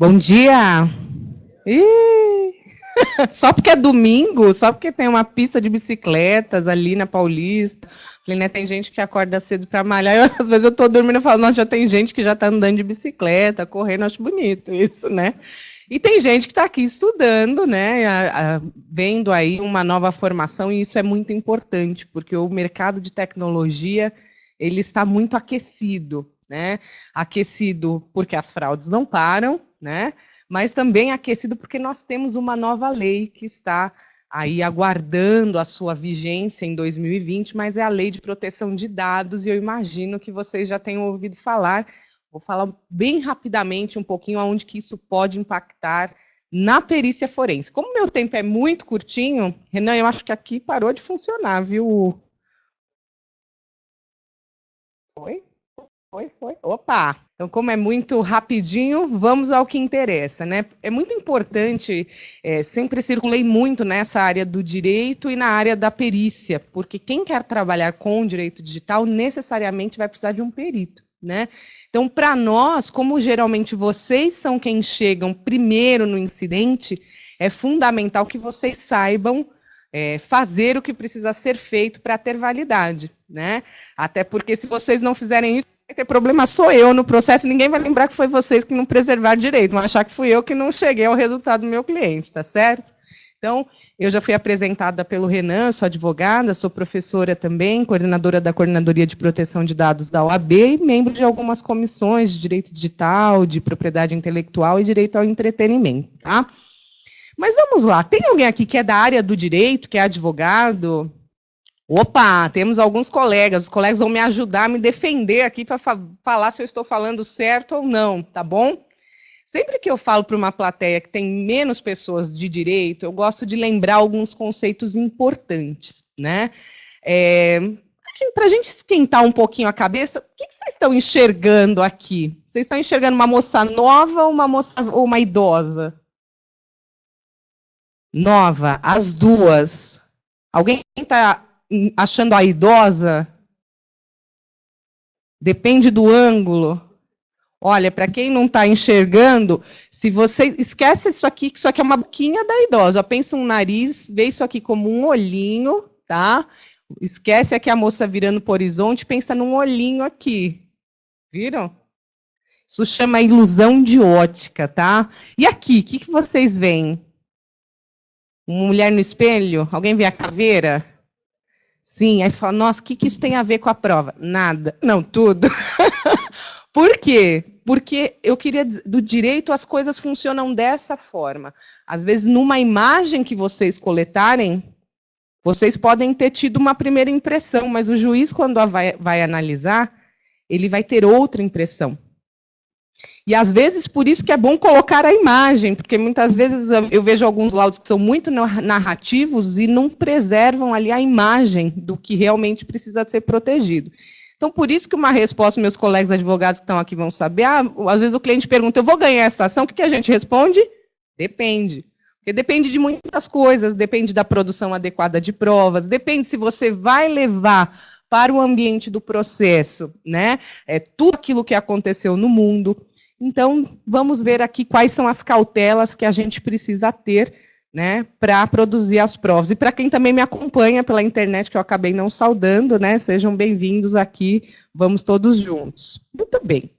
Bom dia! Ih, só porque é domingo, só porque tem uma pista de bicicletas ali na Paulista. Falei, né, tem gente que acorda cedo para malhar. Às vezes eu estou dormindo e falo, nossa, já tem gente que já está andando de bicicleta, correndo, acho bonito isso, né? E tem gente que está aqui estudando, né, vendo aí uma nova formação, e isso é muito importante, porque o mercado de tecnologia, ele está muito aquecido, né? Aquecido porque as fraudes não param, né? Mas também aquecido porque nós temos uma nova lei que está aí aguardando a sua vigência em 2020, mas é a Lei de Proteção de Dados, e eu imagino que vocês já tenham ouvido falar. Vou falar bem rapidamente um pouquinho aonde que isso pode impactar na perícia forense. Como meu tempo é muito curtinho, Renan, eu acho que aqui parou de funcionar, viu? Foi? Foi. Opa! Então, como é muito rapidinho, vamos ao que interessa, né? É muito importante, sempre circulei muito nessa área do direito e na área da perícia, porque quem quer trabalhar com direito digital necessariamente vai precisar de um perito, né? Então, para nós, como geralmente vocês são quem chegam primeiro no incidente, é fundamental que vocês saibam fazer o que precisa ser feito para ter validade, né? Até porque se vocês não fizerem isso, vai ter problema sou eu no processo, ninguém vai lembrar que foi vocês que não preservaram direito, vão achar que fui eu que não cheguei ao resultado do meu cliente, tá certo? Então, eu já fui apresentada pelo Renan, sou advogada, sou professora também, coordenadora da Coordenadoria de Proteção de Dados da OAB e membro de algumas comissões de direito digital, de propriedade intelectual e direito ao entretenimento, tá? Mas vamos lá, tem alguém aqui que é da área do direito, que é advogado? Opa, temos alguns colegas, os colegas vão me ajudar a me defender aqui para falar se eu estou falando certo ou não, tá bom? Sempre que eu falo para uma plateia que tem menos pessoas de direito, eu gosto de lembrar alguns conceitos importantes, né? Para a gente esquentar um pouquinho a cabeça, o que vocês estão enxergando aqui? Vocês estão enxergando uma moça nova ou uma idosa? Nova, as duas. Alguém está achando a idosa? Depende do ângulo. Olha, para quem não está enxergando, se você esquece isso aqui, que isso aqui é uma boquinha da idosa. Pensa um nariz, vê isso aqui como um olhinho, tá? Esquece aqui a moça virando para o horizonte, pensa num olhinho aqui. Viram? Isso chama ilusão de ótica, tá? E aqui, o que vocês veem? Uma mulher no espelho? Alguém vê a caveira? Sim, aí você fala, nossa, o que isso tem a ver com a prova? Nada. Não, tudo. Por quê? Porque eu queria dizer, do direito as coisas funcionam dessa forma. Às vezes, numa imagem que vocês coletarem, vocês podem ter tido uma primeira impressão, mas o juiz, quando vai analisar, ele vai ter outra impressão. E, às vezes, por isso que é bom colocar a imagem, porque muitas vezes eu vejo alguns laudos que são muito narrativos e não preservam ali a imagem do que realmente precisa ser protegido. Então, por isso que uma resposta, meus colegas advogados que estão aqui vão saber, às vezes o cliente pergunta, eu vou ganhar essa ação? O que a gente responde? Depende. Porque depende de muitas coisas, depende da produção adequada de provas, depende se você vai levar para o ambiente do processo, né? Tudo aquilo que aconteceu no mundo. Então, vamos ver aqui quais são as cautelas que a gente precisa ter, né, para produzir as provas. E para quem também me acompanha pela internet, que eu acabei não saudando, né, sejam bem-vindos aqui, vamos todos juntos. Muito bem.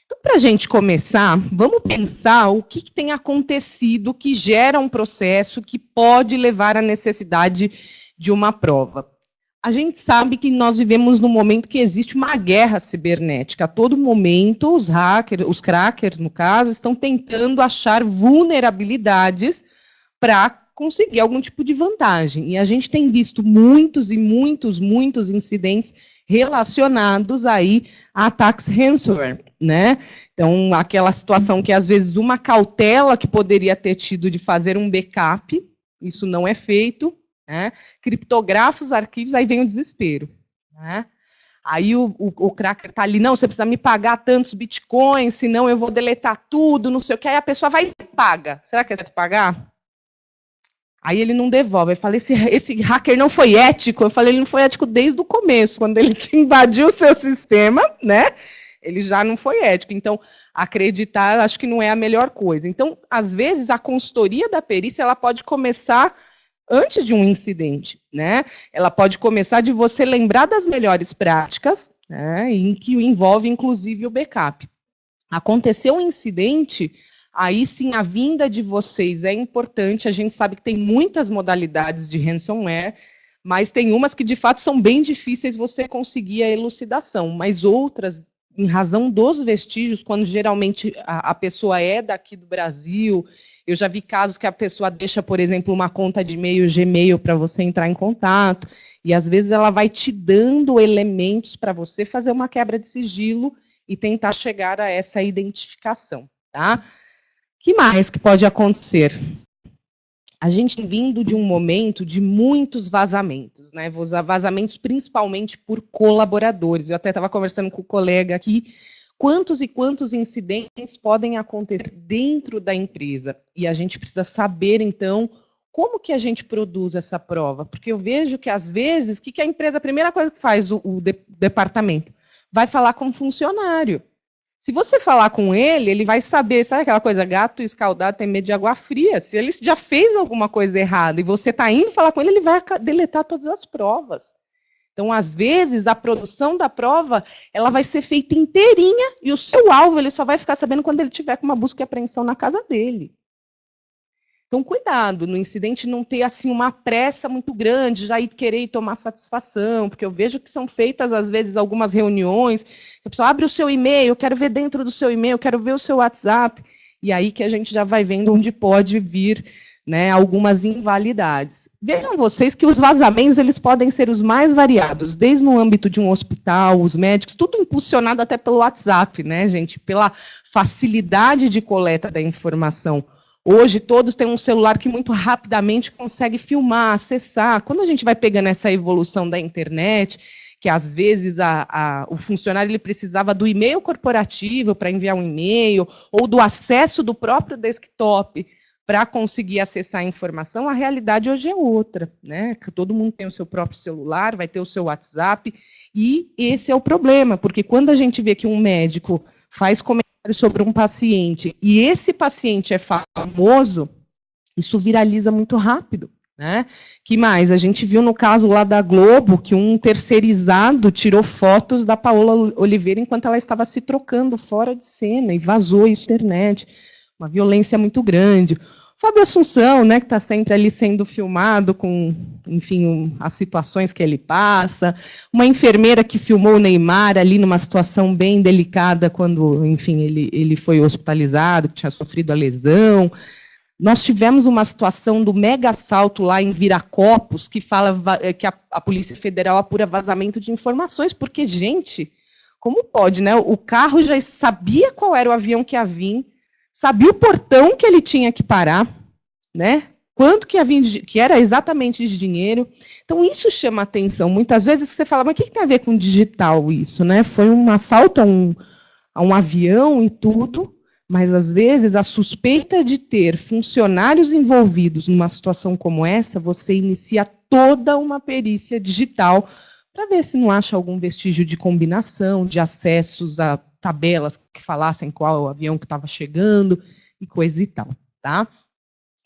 Então, para a gente começar, vamos pensar o que tem acontecido que gera um processo que pode levar à necessidade de uma prova. A gente sabe que nós vivemos num momento que existe uma guerra cibernética. A todo momento, os hackers, os crackers, no caso, estão tentando achar vulnerabilidades para conseguir algum tipo de vantagem. E a gente tem visto muitos incidentes relacionados aí a ataques ransomware, né? Então, aquela situação que, às vezes, uma cautela que poderia ter tido de fazer um backup, isso não é feito, né? Criptografa os arquivos, aí vem o desespero, né? Aí o cracker está ali, não, você precisa me pagar tantos bitcoins, senão eu vou deletar tudo, não sei o que, aí a pessoa vai e paga. Será que é certo pagar? Aí ele não devolve. Eu falei, esse hacker não foi ético. Eu falei, ele não foi ético desde o começo, quando ele te invadiu o seu sistema, né? Ele já não foi ético. Então, acreditar, acho que não é a melhor coisa. Então, às vezes, a consultoria da perícia, ela pode começar antes de um incidente, né? Ela pode começar de você lembrar das melhores práticas, né, em que envolve, inclusive, o backup. Aconteceu um incidente, aí sim a vinda de vocês é importante, a gente sabe que tem muitas modalidades de ransomware, mas tem umas que de fato são bem difíceis você conseguir a elucidação, mas outras, em razão dos vestígios, quando geralmente a pessoa é daqui do Brasil, eu já vi casos que a pessoa deixa, por exemplo, uma conta de e-mail, Gmail, para você entrar em contato, e às vezes ela vai te dando elementos para você fazer uma quebra de sigilo e tentar chegar a essa identificação, tá? Que mais que pode acontecer? A gente tem vindo de um momento de muitos vazamentos, né? Vazamentos principalmente por colaboradores. Eu até estava conversando com o colega aqui, quantos e quantos incidentes podem acontecer dentro da empresa. E a gente precisa saber, então, como que a gente produz essa prova. Porque eu vejo que, às vezes, o que a empresa, a primeira coisa que faz o departamento? Vai falar com o funcionário. Se você falar com ele vai saber, sabe aquela coisa, gato escaldado tem medo de água fria? Se ele já fez alguma coisa errada e você está indo falar com ele vai deletar todas as provas. Então, às vezes, a produção da prova, ela vai ser feita inteirinha e o seu alvo, ele só vai ficar sabendo quando ele tiver com uma busca e apreensão na casa dele. Então, cuidado, no incidente não ter, assim, uma pressa muito grande, já ir querer tomar satisfação, porque eu vejo que são feitas, às vezes, algumas reuniões, a pessoa abre o seu e-mail, eu quero ver dentro do seu e-mail, eu quero ver o seu WhatsApp, e aí que a gente já vai vendo onde pode vir, né, algumas invalidades. Vejam vocês que os vazamentos, eles podem ser os mais variados, desde no âmbito de um hospital, os médicos, tudo impulsionado até pelo WhatsApp, né, gente, pela facilidade de coleta da informação. Hoje, todos têm um celular que muito rapidamente consegue filmar, acessar. Quando a gente vai pegando essa evolução da internet, que às vezes o funcionário ele precisava do e-mail corporativo para enviar um e-mail, ou do acesso do próprio desktop para conseguir acessar a informação, a realidade hoje é outra, né? Todo mundo tem o seu próprio celular, vai ter o seu WhatsApp, e esse é o problema, porque quando a gente vê que um médico faz comentário sobre um paciente, e esse paciente é famoso, isso viraliza muito rápido, né? Que mais? A gente viu no caso lá da Globo, que um terceirizado tirou fotos da Paola Oliveira enquanto ela estava se trocando fora de cena, e vazou isso na internet, uma violência muito grande. Fábio Assunção, né, que está sempre ali sendo filmado com, enfim, as situações que ele passa. Uma enfermeira que filmou o Neymar ali numa situação bem delicada quando, enfim, ele foi hospitalizado, que tinha sofrido a lesão. Nós tivemos uma situação do mega assalto lá em Viracopos, que fala que a Polícia Federal apura vazamento de informações, porque, gente, como pode, né? O carro já sabia qual era o avião que ia vir, sabia o portão que ele tinha que parar, né? Quanto que ia vir, que era exatamente de dinheiro. Então, isso chama atenção. Muitas vezes você fala, mas o que tem a ver com digital isso, né? Foi um assalto a um avião e tudo, mas às vezes a suspeita de ter funcionários envolvidos numa situação como essa, você inicia toda uma perícia digital para ver se não acha algum vestígio de combinação, de acessos a tabelas que falassem qual é o avião que estava chegando e coisa e tal, tá?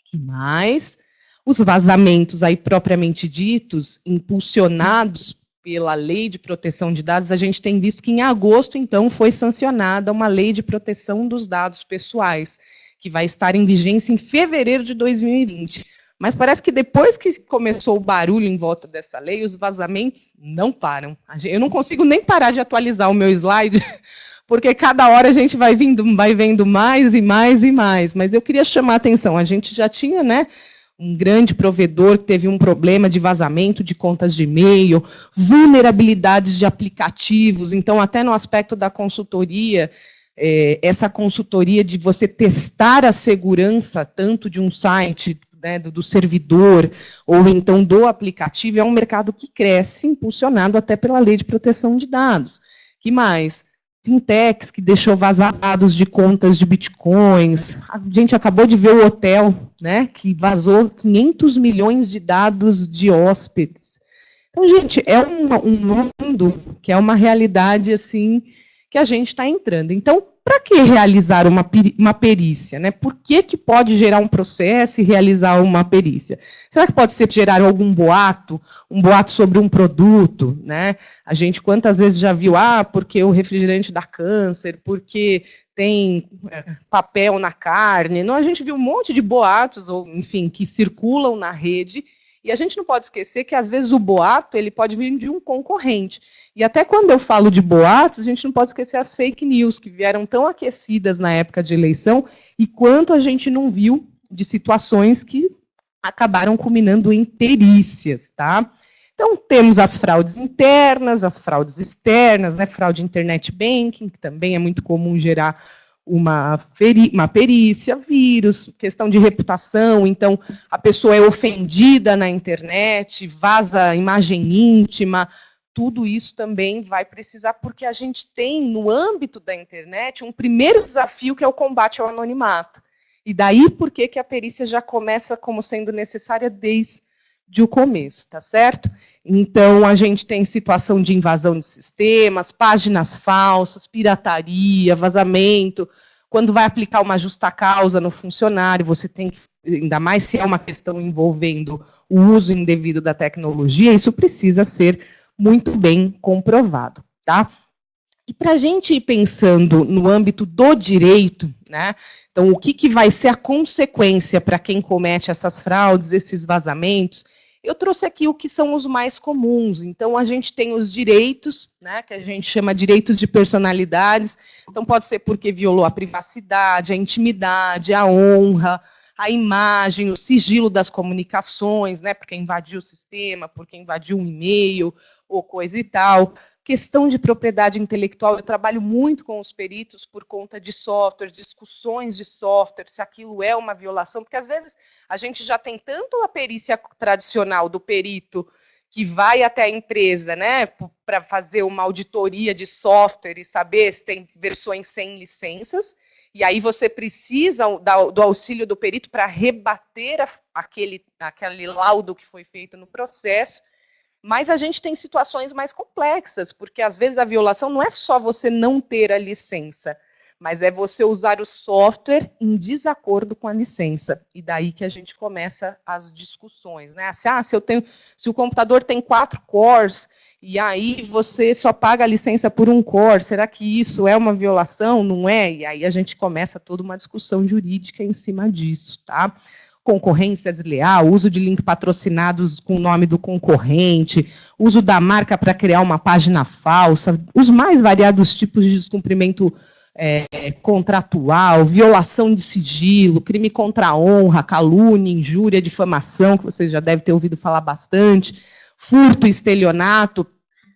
Que mais? Os vazamentos aí propriamente ditos, impulsionados pela Lei de Proteção de Dados, a gente tem visto que em agosto, então, foi sancionada uma Lei de Proteção dos Dados Pessoais, que vai estar em vigência em fevereiro de 2020. Mas parece que depois que começou o barulho em volta dessa lei, os vazamentos não param. Eu não consigo nem parar de atualizar o meu slide, porque cada hora a gente vai vendo mais e mais e mais. Mas eu queria chamar a atenção, a gente já tinha, né, um grande provedor que teve um problema de vazamento de contas de e-mail, vulnerabilidades de aplicativos, então até no aspecto da consultoria, essa consultoria de você testar a segurança tanto de um site, né, do servidor, ou então do aplicativo, é um mercado que cresce, impulsionado até pela Lei de Proteção de Dados. Que mais? Fintechs, que deixou vazar dados de contas de bitcoins. A gente acabou de ver o hotel, né, que vazou 500 milhões de dados de hóspedes. Então, gente, é um mundo que é uma realidade, assim, que a gente está entrando. Então, para que realizar uma perícia? Né? Por que pode gerar um processo e realizar uma perícia? Será que pode ser gerar algum boato? Um boato sobre um produto? Né? A gente quantas vezes já viu, porque o refrigerante dá câncer, porque tem papel na carne. Não, a gente viu um monte de boatos, ou enfim, que circulam na rede. E a gente não pode esquecer que, às vezes, o boato ele pode vir de um concorrente. E até quando eu falo de boatos, a gente não pode esquecer as fake news, que vieram tão aquecidas na época de eleição, e quanto a gente não viu de situações que acabaram culminando em perícias, tá? Então, temos as fraudes internas, as fraudes externas, né? Fraude internet banking, que também é muito comum gerar uma perícia, vírus, questão de reputação, então a pessoa é ofendida na internet, vaza imagem íntima, tudo isso também vai precisar, porque a gente tem, no âmbito da internet, um primeiro desafio que é o combate ao anonimato. E daí por que a perícia já começa como sendo necessária desde o começo, tá certo? Então, a gente tem situação de invasão de sistemas, páginas falsas, pirataria, vazamento. Quando vai aplicar uma justa causa no funcionário, você tem que, ainda mais se é uma questão envolvendo o uso indevido da tecnologia, isso precisa ser muito bem comprovado, tá? E para a gente ir pensando no âmbito do direito, né? Então, o que vai ser a consequência para quem comete essas fraudes, esses vazamentos? Eu trouxe aqui o que são os mais comuns. Então, a gente tem os direitos, né, que a gente chama direitos de personalidades. Então, pode ser porque violou a privacidade, a intimidade, a honra, a imagem, o sigilo das comunicações, né, porque invadiu o sistema, porque invadiu um e-mail, ou coisa e tal. Questão de propriedade intelectual, eu trabalho muito com os peritos por conta de software, discussões de software, se aquilo é uma violação, porque às vezes a gente já tem tanto a perícia tradicional do perito que vai até a empresa, né, para fazer uma auditoria de software e saber se tem versões sem licenças, e aí você precisa do auxílio do perito para rebater aquele laudo que foi feito no processo. Mas a gente tem situações mais complexas, porque às vezes a violação não é só você não ter a licença, mas é você usar o software em desacordo com a licença. E daí que a gente começa as discussões, né? Se o computador tem 4 cores, e aí você só paga a licença por um core, será que isso é uma violação? Não é? E aí a gente começa toda uma discussão jurídica em cima disso, tá? Concorrência desleal, uso de link patrocinados com o nome do concorrente, uso da marca para criar uma página falsa, os mais variados tipos de descumprimento contratual, violação de sigilo, crime contra a honra, calúnia, injúria, difamação, que vocês já devem ter ouvido falar bastante, furto e estelionato.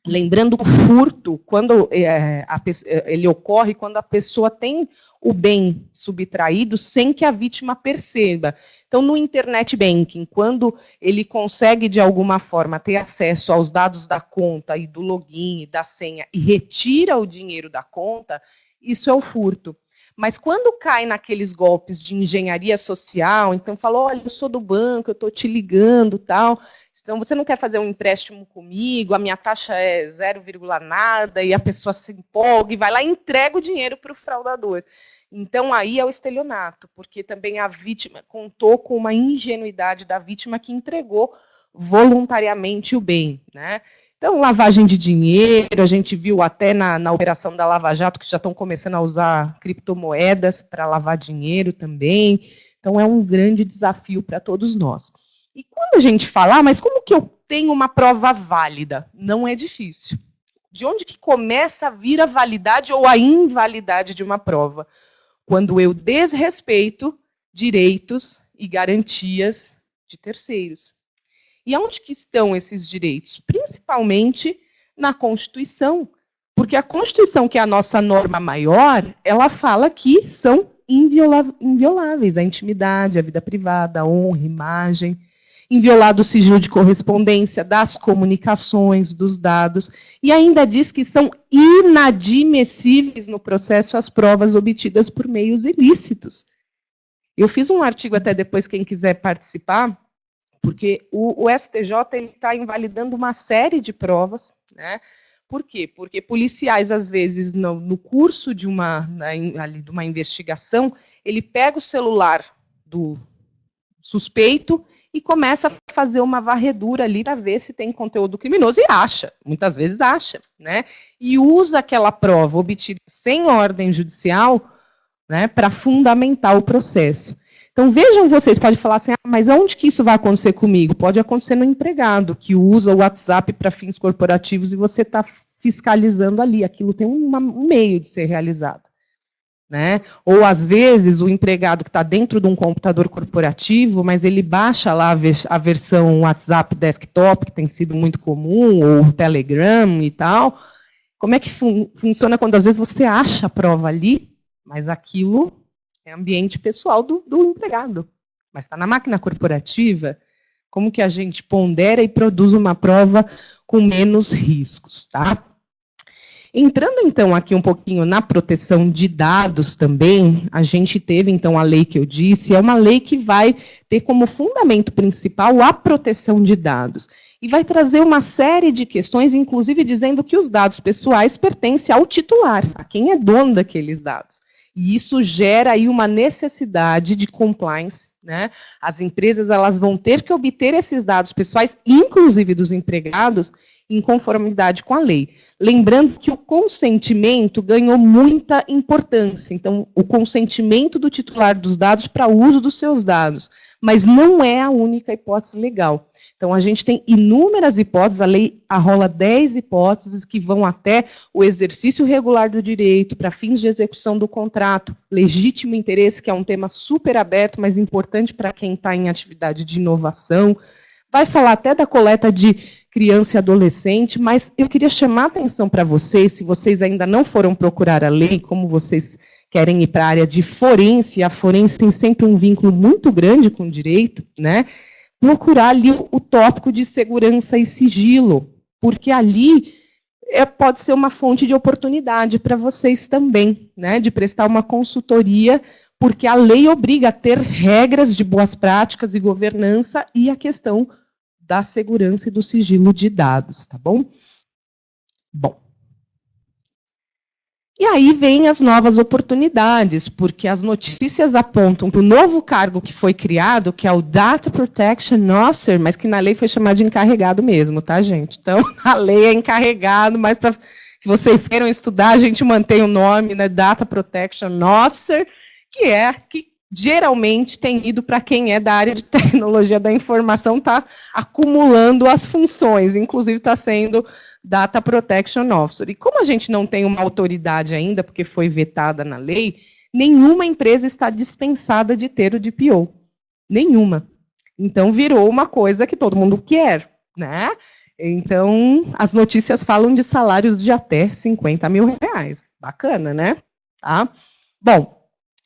Lembrando, o furto, quando ele ocorre quando a pessoa tem o bem subtraído sem que a vítima perceba. Então, no internet banking, quando ele consegue, de alguma forma, ter acesso aos dados da conta e do login e da senha e retira o dinheiro da conta, isso é o furto. Mas quando cai naqueles golpes de engenharia social, então fala, olha, eu sou do banco, eu estou te ligando, tal, então você não quer fazer um empréstimo comigo, a minha taxa é 0, nada, e a pessoa se empolga e vai lá e entrega o dinheiro para o fraudador. Então aí é o estelionato, porque também a vítima contou com uma ingenuidade da vítima que entregou voluntariamente o bem, né? Então, lavagem de dinheiro, a gente viu até na operação da Lava Jato, que já estão começando a usar criptomoedas para lavar dinheiro também. Então, é um grande desafio para todos nós. E quando a gente fala, mas como que eu tenho uma prova válida? Não é difícil. De onde que começa a vir a validade ou a invalidade de uma prova? Quando eu desrespeito direitos e garantias de terceiros. E onde que estão esses direitos? Principalmente na Constituição, porque a Constituição, que é a nossa norma maior, ela fala que são invioláveis a intimidade, a vida privada, a honra, a imagem, inviolado o sigilo de correspondência, das comunicações, dos dados, e ainda diz que são inadmissíveis no processo as provas obtidas por meios ilícitos. Eu fiz um artigo até depois, quem quiser participar, porque o STJ está invalidando uma série de provas, né, Por quê? Porque policiais, às vezes, no curso de uma investigação, ele pega o celular do suspeito e começa a fazer uma varredura ali para ver se tem conteúdo criminoso, e acha, muitas vezes acha, né? E usa aquela prova obtida sem ordem judicial, né, para fundamentar o processo. Então, vejam vocês, pode falar assim, mas onde que isso vai acontecer comigo? Pode acontecer no empregado, que usa o WhatsApp para fins corporativos e você está fiscalizando ali, aquilo tem um meio de ser realizado. Né? Ou, às vezes, o empregado que está dentro de um computador corporativo, mas ele baixa lá a versão WhatsApp desktop, que tem sido muito comum, ou o Telegram e tal. Como é que funciona quando, às vezes, você acha a prova ali, mas aquilo é ambiente pessoal do empregado. Mas está na máquina corporativa, como que a gente pondera e produz uma prova com menos riscos, tá? Entrando, então, aqui um pouquinho na proteção de dados também, a gente teve, então, a lei que eu disse, é uma lei que vai ter como fundamento principal a proteção de dados. E vai trazer uma série de questões, inclusive dizendo que os dados pessoais pertencem ao titular, a quem é dono daqueles dados. E isso gera aí uma necessidade de compliance, né? As empresas, elas vão ter que obter esses dados pessoais, inclusive dos empregados, em conformidade com a lei. Lembrando que o consentimento ganhou muita importância. Então, o consentimento do titular dos dados para o uso dos seus dados, mas não é a única hipótese legal. Então, a gente tem inúmeras hipóteses, a lei arrola 10 hipóteses que vão até o exercício regular do direito, para fins de execução do contrato, legítimo interesse, que é um tema super aberto, mas importante para quem está em atividade de inovação, vai falar até da coleta de criança e adolescente, mas eu queria chamar a atenção para vocês, se vocês ainda não foram procurar a lei, como vocês querem ir para a área de forense, a forense tem sempre um vínculo muito grande com o direito, né? Procurar ali o tópico de segurança e sigilo, porque ali pode ser uma fonte de oportunidade para vocês também, né? De prestar uma consultoria, porque a lei obriga a ter regras de boas práticas e governança e a questão da segurança e do sigilo de dados, tá bom? Bom. E aí vem as novas oportunidades, porque as notícias apontam para o novo cargo que foi criado, que é o Data Protection Officer, mas que na lei foi chamado de encarregado mesmo, tá, gente? Então, a lei é encarregado, mas para que vocês queiram estudar, a gente mantém o nome, né, Data Protection Officer, que geralmente tem ido para quem é da área de tecnologia da informação, está acumulando as funções, inclusive está sendo Data Protection Officer. E como a gente não tem uma autoridade ainda, porque foi vetada na lei, nenhuma empresa está dispensada de ter o DPO. Nenhuma. Então, virou uma coisa que todo mundo quer, né? Então, as notícias falam de salários de até 50 mil reais. Bacana, né? Tá? Bom,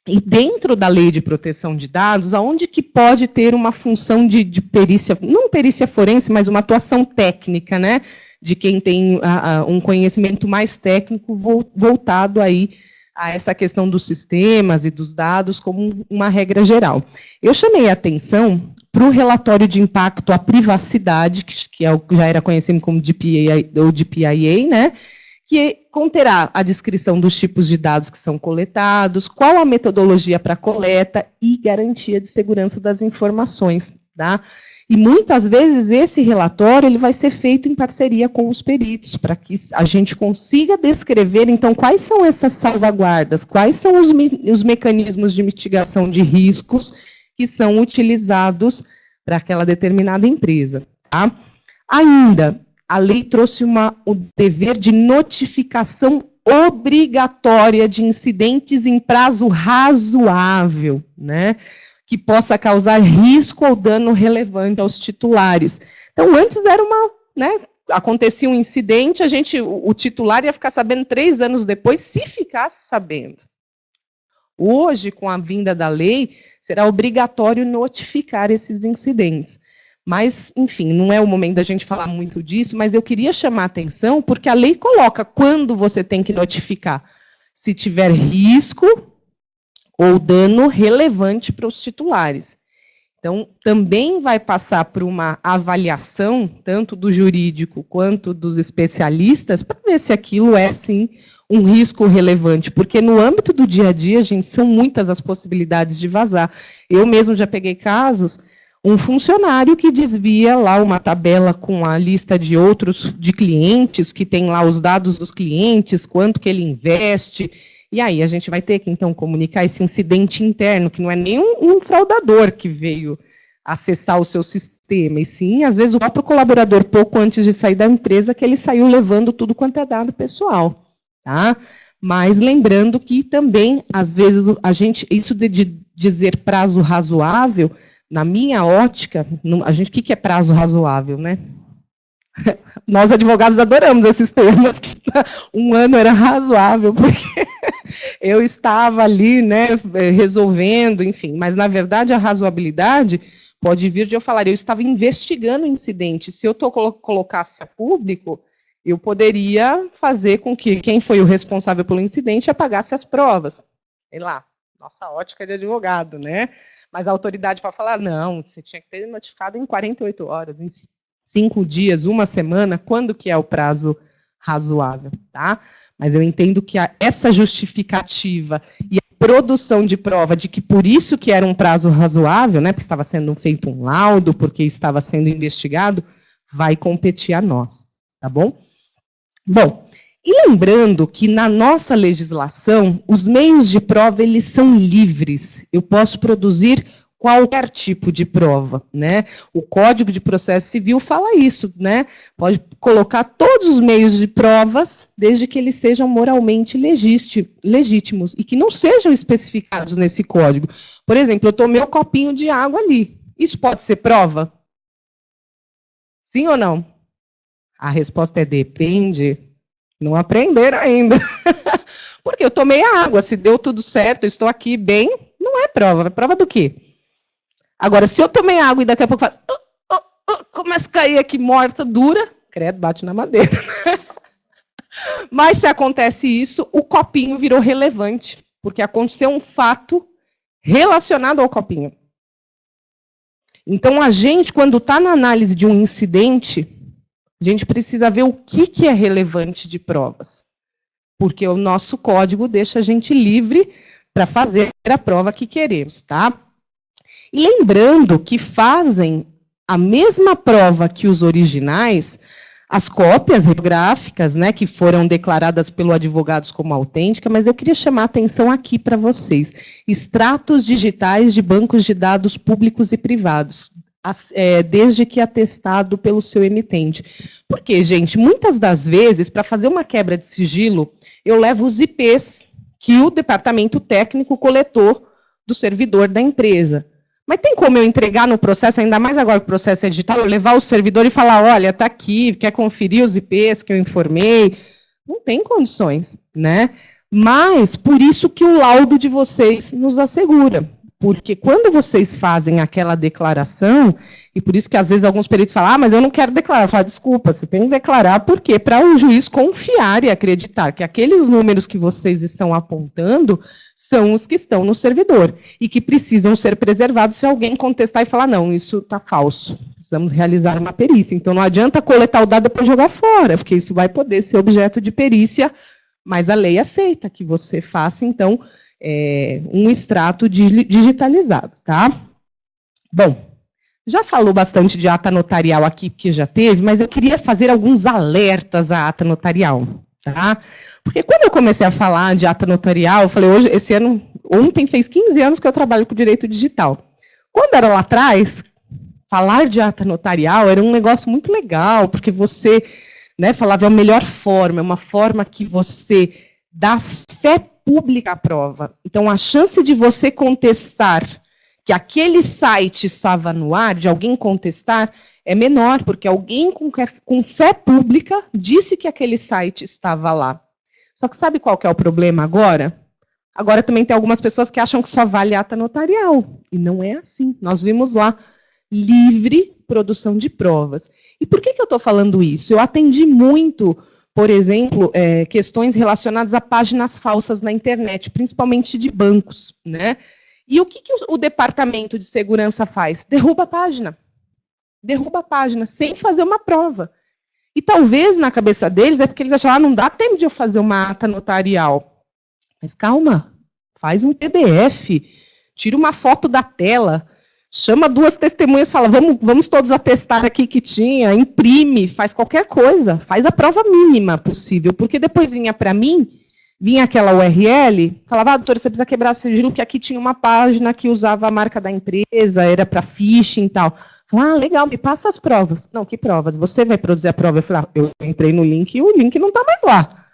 e dentro da lei de proteção de dados, aonde que pode ter uma função de perícia, não perícia forense, mas uma atuação técnica, né, de quem tem um conhecimento mais técnico voltado aí a essa questão dos sistemas e dos dados como uma regra geral. Eu chamei a atenção para o relatório de impacto à privacidade, que já era conhecido como DPIA, né, que conterá a descrição dos tipos de dados que são coletados, qual a metodologia para coleta e garantia de segurança das informações, tá? E muitas vezes esse relatório ele vai ser feito em parceria com os peritos, para que a gente consiga descrever, então, quais são essas salvaguardas, quais são os mecanismos de mitigação de riscos que são utilizados para aquela determinada empresa, tá? Ainda, a lei trouxe o dever de notificação obrigatória de incidentes em prazo razoável, né, que possa causar risco ou dano relevante aos titulares. Então, antes era acontecia um incidente, o titular ia ficar sabendo 3 anos depois, se ficasse sabendo. Hoje, com a vinda da lei, será obrigatório notificar esses incidentes. Mas, enfim, não é o momento da gente falar muito disso, mas eu queria chamar a atenção, porque a lei coloca quando você tem que notificar. Se tiver risco ou dano relevante para os titulares. Então, também vai passar por uma avaliação, tanto do jurídico quanto dos especialistas, para ver se aquilo é, sim, um risco relevante, porque no âmbito do dia a dia, gente, são muitas as possibilidades de vazar. Eu mesmo já peguei casos, um funcionário que desvia lá uma tabela com a lista de outros, de clientes, que tem lá os dados dos clientes, quanto que ele investe, e aí a gente vai ter que, então, comunicar esse incidente interno, que não é nem um fraudador que veio acessar o seu sistema, e sim, às vezes, o próprio colaborador, pouco antes de sair da empresa, que ele saiu levando tudo quanto é dado pessoal, tá? Mas lembrando que também, às vezes, isso de dizer prazo razoável, na minha ótica, o que é prazo razoável, né? Nós, advogados, adoramos esses termos, que 1 ano era razoável, porque eu estava ali, né, resolvendo, enfim, mas, na verdade, a razoabilidade pode vir de eu falar, eu estava investigando o incidente, se eu colocasse a público, eu poderia fazer com que quem foi o responsável pelo incidente apagasse as provas, sei lá, nossa ótica de advogado, né, mas a autoridade pode falar, não, você tinha que ter notificado em 48 horas, em 5 dias, 1 semana, quando que é o prazo razoável, tá? Mas eu entendo que essa justificativa e a produção de prova de que por isso que era um prazo razoável, né, porque estava sendo feito um laudo, porque estava sendo investigado, vai competir a nós, tá bom? Bom, e lembrando que na nossa legislação, os meios de prova, eles são livres. Eu posso produzir qualquer tipo de prova, né? O Código de Processo Civil fala isso, né? Pode colocar todos os meios de provas, desde que eles sejam moralmente legítimos e que não sejam especificados nesse código. Por exemplo, eu tomei um copinho de água ali. Isso pode ser prova? Sim ou não? A resposta é depende. Não aprenderam ainda. Porque eu tomei a água, se deu tudo certo, eu estou aqui bem, não é prova. É prova do quê? Agora, se eu tomei água e daqui a pouco faço, começa a cair aqui morta, dura, credo, bate na madeira. Mas se acontece isso, o copinho virou relevante, porque aconteceu um fato relacionado ao copinho. Então, a gente, quando está na análise de um incidente, a gente precisa ver o que é relevante de provas. Porque o nosso código deixa a gente livre para fazer a prova que queremos, tá? E lembrando que fazem a mesma prova que os originais, as cópias gráficas, né, que foram declaradas pelo advogados como autêntica, mas eu queria chamar a atenção aqui para vocês. Extratos digitais de bancos de dados públicos e privados, desde que atestado pelo seu emitente. Porque, gente, muitas das vezes, para fazer uma quebra de sigilo, eu levo os IPs que o departamento técnico coletou do servidor da empresa. Mas tem como eu entregar no processo, ainda mais agora que o processo é digital, eu levar o servidor e falar, olha, está aqui, quer conferir os IPs que eu informei? Não tem condições, né? Mas, por isso que o laudo de vocês nos assegura. Porque quando vocês fazem aquela declaração, e por isso que às vezes alguns peritos falam, mas eu não quero declarar. Eu falo, desculpa, você tem que declarar, por quê? Para o juiz confiar e acreditar que aqueles números que vocês estão apontando são os que estão no servidor, e que precisam ser preservados se alguém contestar e falar, não, isso está falso, precisamos realizar uma perícia. Então não adianta coletar o dado para jogar fora, porque isso vai poder ser objeto de perícia, mas a lei aceita que você faça, então, um extrato digitalizado, tá? Bom, já falou bastante de ata notarial aqui, porque já teve, mas eu queria fazer alguns alertas à ata notarial, tá? Porque quando eu comecei a falar de ata notarial, eu falei, ontem fez 15 anos que eu trabalho com direito digital. Quando era lá atrás, falar de ata notarial era um negócio muito legal, porque você, né, falava, é a melhor forma, é uma forma que você dá fé pública à prova. Então, a chance de você contestar que aquele site estava no ar, de alguém contestar, é menor, porque alguém com fé pública disse que aquele site estava lá. Só que sabe qual que é o problema agora? Agora também tem algumas pessoas que acham que só vale ata notarial. E não é assim. Nós vimos lá, livre produção de provas. E por que eu estou falando isso? Eu atendi muito, por exemplo, questões relacionadas a páginas falsas na internet, principalmente de bancos, né? E o que o departamento de segurança faz? Derruba a página. Derruba a página, sem fazer uma prova. E talvez na cabeça deles é porque eles acharam, não dá tempo de eu fazer uma ata notarial. Mas calma, faz um PDF, tira uma foto da tela, chama 2 testemunhas, fala, vamos todos atestar aqui que tinha, imprime, faz qualquer coisa, faz a prova mínima possível, porque depois vinha para mim, vinha aquela URL, falava, doutora, você precisa quebrar sigilo, porque aqui tinha uma página que usava a marca da empresa, era para phishing e tal. Falei, legal, me passa as provas. Não, que provas? Você vai produzir a prova? Eu falei, eu entrei no link e o link não está mais lá.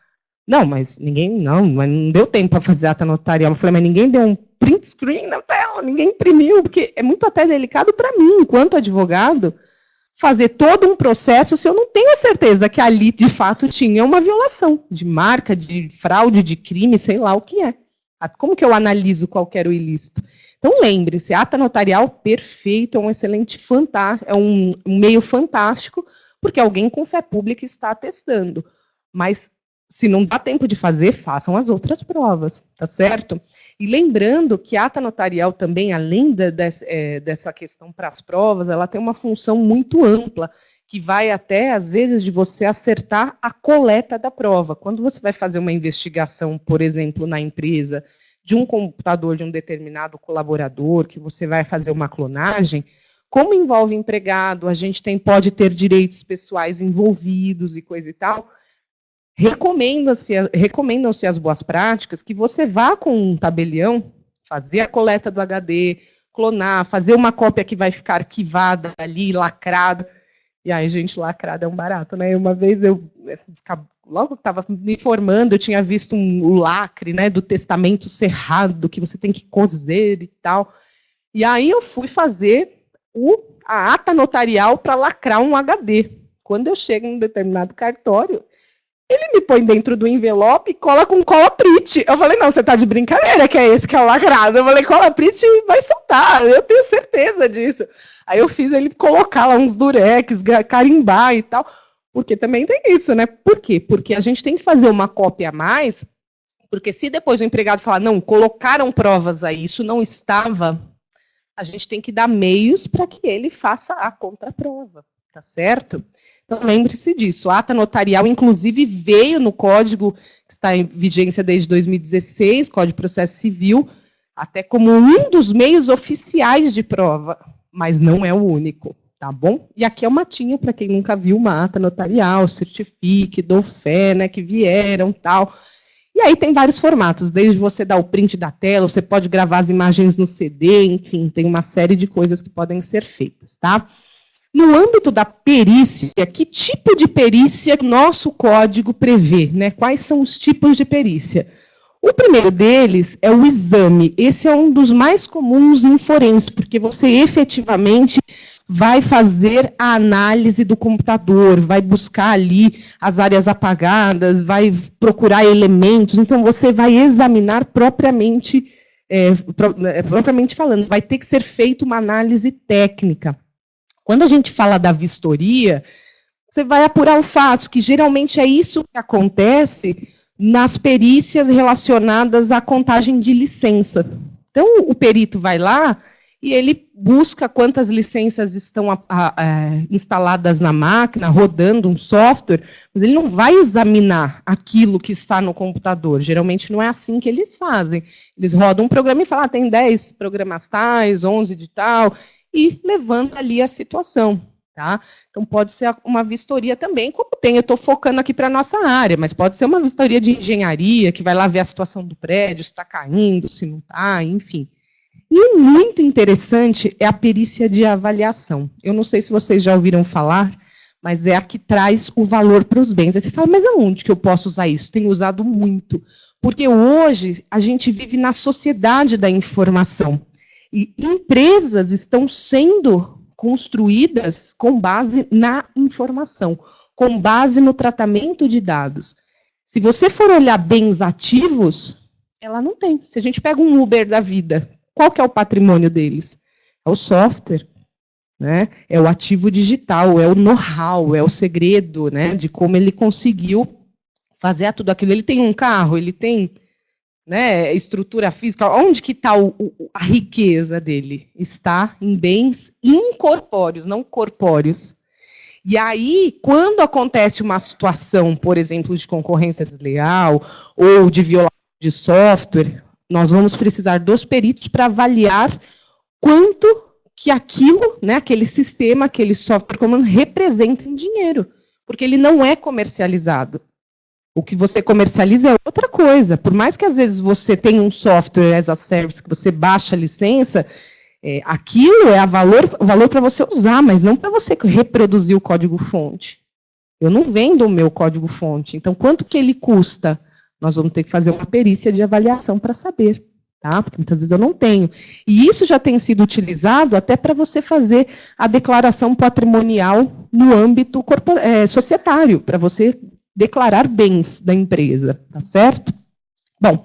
Não, mas não deu tempo para fazer ata notarial. Eu falei, mas ninguém deu um print screen na tela, ninguém imprimiu, porque é muito até delicado para mim, enquanto advogado, fazer todo um processo se eu não tenho a certeza que ali, de fato, tinha uma violação de marca, de fraude, de crime, sei lá o que é. Como que eu analiso qual era o ilícito? Então, lembre-se, ata notarial perfeito, é um excelente, é um meio fantástico, porque alguém com fé pública está atestando. Mas, se não dá tempo de fazer, façam as outras provas, tá certo? E lembrando que a ata notarial também, além dessa questão para as provas, ela tem uma função muito ampla, que vai até, às vezes, de você acertar a coleta da prova. Quando você vai fazer uma investigação, por exemplo, na empresa, de um computador de um determinado colaborador, que você vai fazer uma clonagem, como envolve empregado, a gente pode ter direitos pessoais envolvidos e coisa e tal, recomendam-se as boas práticas que você vá com um tabelião, fazer a coleta do HD, clonar, fazer uma cópia que vai ficar arquivada ali, lacrada. E aí, gente, lacrada é um barato, né? Uma vez logo que estava me formando, eu tinha visto o lacre, né, do testamento cerrado, que você tem que cozer e tal. E aí eu fui fazer a ata notarial para lacrar um HD. Quando eu chego em um determinado cartório, ele me põe dentro do envelope e cola com cola print. Eu falei, não, você tá de brincadeira que é esse que é o lacrado. Eu falei, cola print vai soltar, eu tenho certeza disso. Aí eu fiz ele colocar lá uns durex, carimbar e tal, porque também tem isso, né? Por quê? Porque a gente tem que fazer uma cópia a mais, porque se depois o empregado falar, não, colocaram provas aí, isso não estava, a gente tem que dar meios para que ele faça a contraprova, tá certo? Então, lembre-se disso. A ata notarial, inclusive, veio no código que está em vigência desde 2016, Código de Processo Civil, até como um dos meios oficiais de prova, mas não é o único, tá bom? E aqui é uma matinha para quem nunca viu uma ata notarial, certifique, dou fé, né, que vieram, tal. E aí tem vários formatos, desde você dar o print da tela, você pode gravar as imagens no CD, enfim, tem uma série de coisas que podem ser feitas, tá? No âmbito da perícia, que tipo de perícia nosso código prevê, né? Quais são os tipos de perícia? O primeiro deles é o exame. Esse é um dos mais comuns em forense, porque você efetivamente vai fazer a análise do computador, vai buscar ali as áreas apagadas, vai procurar elementos, então você vai examinar propriamente falando, vai ter que ser feita uma análise técnica. Quando a gente fala da vistoria, você vai apurar o fato, que geralmente é isso que acontece nas perícias relacionadas à contagem de licença. Então, o perito vai lá e ele busca quantas licenças estão instaladas na máquina, rodando um software, mas ele não vai examinar aquilo que está no computador. Geralmente não é assim que eles fazem. Eles rodam um programa e falam, tem 10 programas tais, 11 de tal, e levanta ali a situação, tá? Então, pode ser uma vistoria também, como tem, eu estou focando aqui para a nossa área, mas pode ser uma vistoria de engenharia, que vai lá ver a situação do prédio, se está caindo, se não está, enfim. E muito interessante é a perícia de avaliação. Eu não sei se vocês já ouviram falar, mas é a que traz o valor para os bens. Aí você fala, mas aonde que eu posso usar isso? Tenho usado muito, porque hoje a gente vive na sociedade da informação. E empresas estão sendo construídas com base na informação, com base no tratamento de dados. Se você for olhar bens ativos, ela não tem. Se a gente pega um Uber da vida, qual que é o patrimônio deles? É o software, né? É o ativo digital, é o know-how, é o segredo, né, de como ele conseguiu fazer tudo aquilo. Ele tem um carro, ele tem né, estrutura física, onde que está a riqueza dele? Está em bens incorpóreos, não corpóreos. E aí, quando acontece uma situação, por exemplo, de concorrência desleal ou de violação de software, nós vamos precisar dos peritos para avaliar quanto que aquilo, né, aquele sistema, aquele software comum representa em dinheiro, porque ele não é comercializado. O que você comercializa é outra coisa. Por mais que às vezes você tenha um software as a service que você baixa a licença, aquilo é o valor para você usar, mas não para você reproduzir o código-fonte. Eu não vendo o meu código-fonte. Então, quanto que ele custa? Nós vamos ter que fazer uma perícia de avaliação para saber, tá? Porque muitas vezes eu não tenho. E isso já tem sido utilizado até para você fazer a declaração patrimonial no âmbito societário, para você declarar bens da empresa, tá certo? Bom,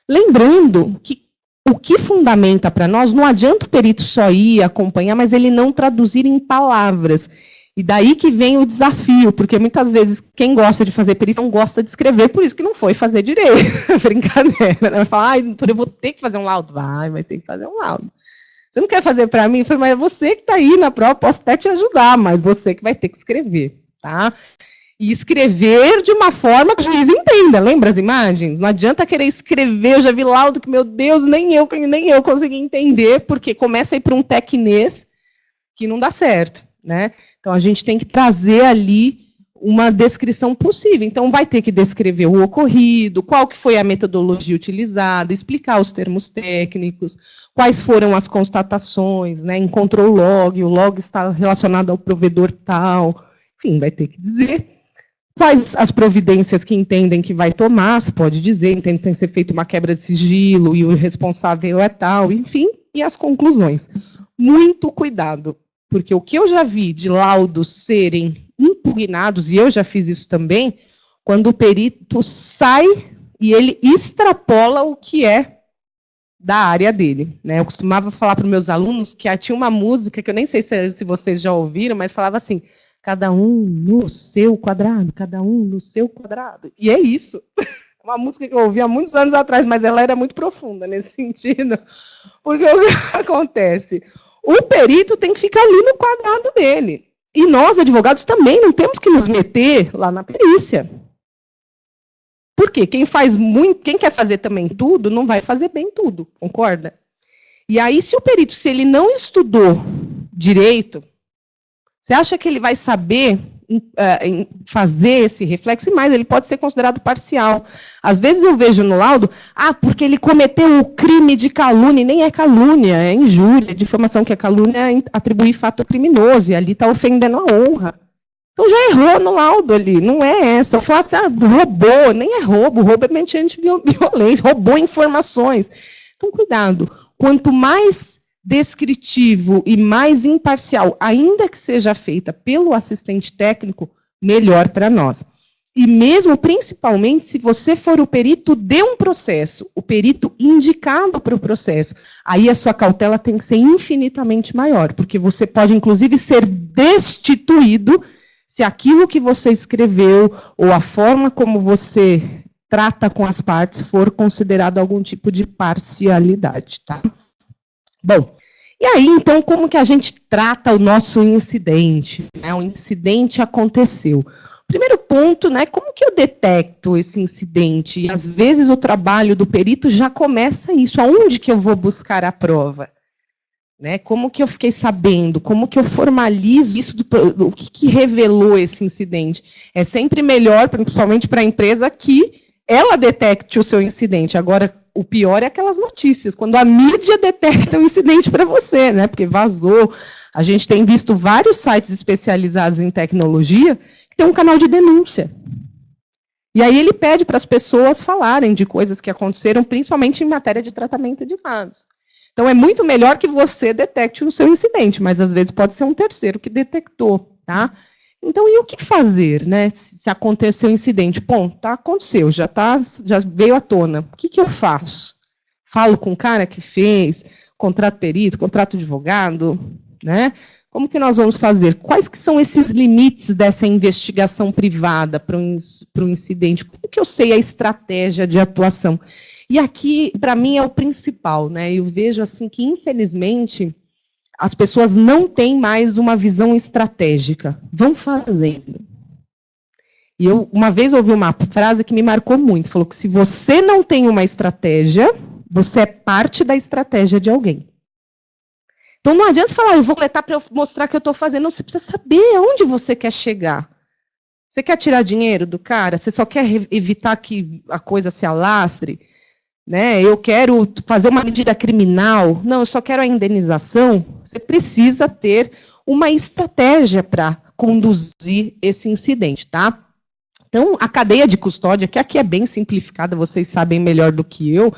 lembrando que o que fundamenta para nós, não adianta o perito só ir acompanhar, mas ele não traduzir em palavras. E daí que vem o desafio, porque muitas vezes quem gosta de fazer perícia não gosta de escrever, por isso que não foi fazer direito. Brincadeira, né? Fala, doutor, eu vou ter que fazer um laudo. Vai ter que fazer um laudo. Você não quer fazer para mim? Eu falei, mas é você que está aí na prova, posso até te ajudar, mas você que vai ter que escrever, tá? E escrever de uma forma que o juiz entenda. Lembra as imagens? Não adianta querer escrever, eu já vi laudo que, meu Deus, nem eu consegui entender, porque começa a ir para um tecnês que não dá certo, né? Então, a gente tem que trazer ali uma descrição possível. Então, vai ter que descrever o ocorrido, qual que foi a metodologia utilizada, explicar os termos técnicos, quais foram as constatações, né? Encontrou o log está relacionado ao provedor tal. Enfim, vai ter que dizer quais as providências que entendem que vai tomar, se pode dizer, entende que tem que ser feita uma quebra de sigilo e o responsável é tal, enfim, e as conclusões. Muito cuidado, porque o que eu já vi de laudos serem impugnados, e eu já fiz isso também, quando o perito sai e ele extrapola o que é da área dele, né? Eu costumava falar para os meus alunos que tinha uma música, que eu nem sei se vocês já ouviram, mas falava assim, cada um no seu quadrado, cada um no seu quadrado. E é isso. Uma música que eu ouvi há muitos anos atrás, mas ela era muito profunda nesse sentido. Porque o que acontece? O perito tem que ficar ali no quadrado dele. E nós, advogados, também não temos que nos meter lá na perícia. Por quê? Quem quer fazer também tudo, não vai fazer bem tudo, concorda? E aí, se o perito, se ele não estudou direito, você acha que ele vai saber fazer esse reflexo? E mais, ele pode ser considerado parcial. Às vezes eu vejo no laudo, porque ele cometeu o crime de calúnia, e nem é calúnia, é injúria, é difamação, que é calúnia é atribuir fato criminoso, e ali está ofendendo a honra. Então já errou no laudo ali, não é essa. Eu falo assim, roubou, nem é roubo é mediante violência, roubou informações. Então, cuidado, quanto mais descritivo e mais imparcial, ainda que seja feita pelo assistente técnico, melhor para nós. E mesmo, principalmente, se você for o perito de um processo, o perito indicado para o processo, aí a sua cautela tem que ser infinitamente maior, porque você pode, inclusive, ser destituído se aquilo que você escreveu ou a forma como você trata com as partes for considerado algum tipo de parcialidade, tá? Bom, e aí, então, como que a gente trata o nosso incidente? O incidente aconteceu. Primeiro ponto, né, como que eu detecto esse incidente? E, às vezes, o trabalho do perito já começa isso. Aonde que eu vou buscar a prova? Né, como que eu fiquei sabendo? Como que eu formalizo isso? O que revelou esse incidente? É sempre melhor, principalmente para a empresa, que ela detecte o seu incidente. Agora, o pior é aquelas notícias, quando a mídia detecta um incidente para você, né? Porque vazou. A gente tem visto vários sites especializados em tecnologia que tem um canal de denúncia. E aí ele pede para as pessoas falarem de coisas que aconteceram, principalmente em matéria de tratamento de dados. Então, é muito melhor que você detecte o seu incidente, mas às vezes pode ser um terceiro que detectou, tá? Então, e o que fazer, né? Se aconteceu um incidente, bom, aconteceu, já veio à tona. O que eu faço? Falo com o cara que fez, contrato perito, contrato advogado, né? Como que nós vamos fazer? Quais que são esses limites dessa investigação privada para um incidente? Como que eu sei a estratégia de atuação? E aqui, para mim, é o principal, né? Eu vejo assim que, infelizmente, as pessoas não têm mais uma visão estratégica. Vão fazendo. E eu, uma vez, ouvi uma frase que me marcou muito. Falou que se você não tem uma estratégia, você é parte da estratégia de alguém. Então, não adianta você falar, eu vou coletar para eu mostrar que eu estou fazendo. Não, você precisa saber aonde você quer chegar. Você quer tirar dinheiro do cara? Você só quer evitar que a coisa se alastre? Né? Eu quero fazer uma medida criminal? Não, eu só quero a indenização. Você precisa ter uma estratégia para conduzir esse incidente, tá? Então, a cadeia de custódia, que aqui é bem simplificada, vocês sabem melhor do que eu,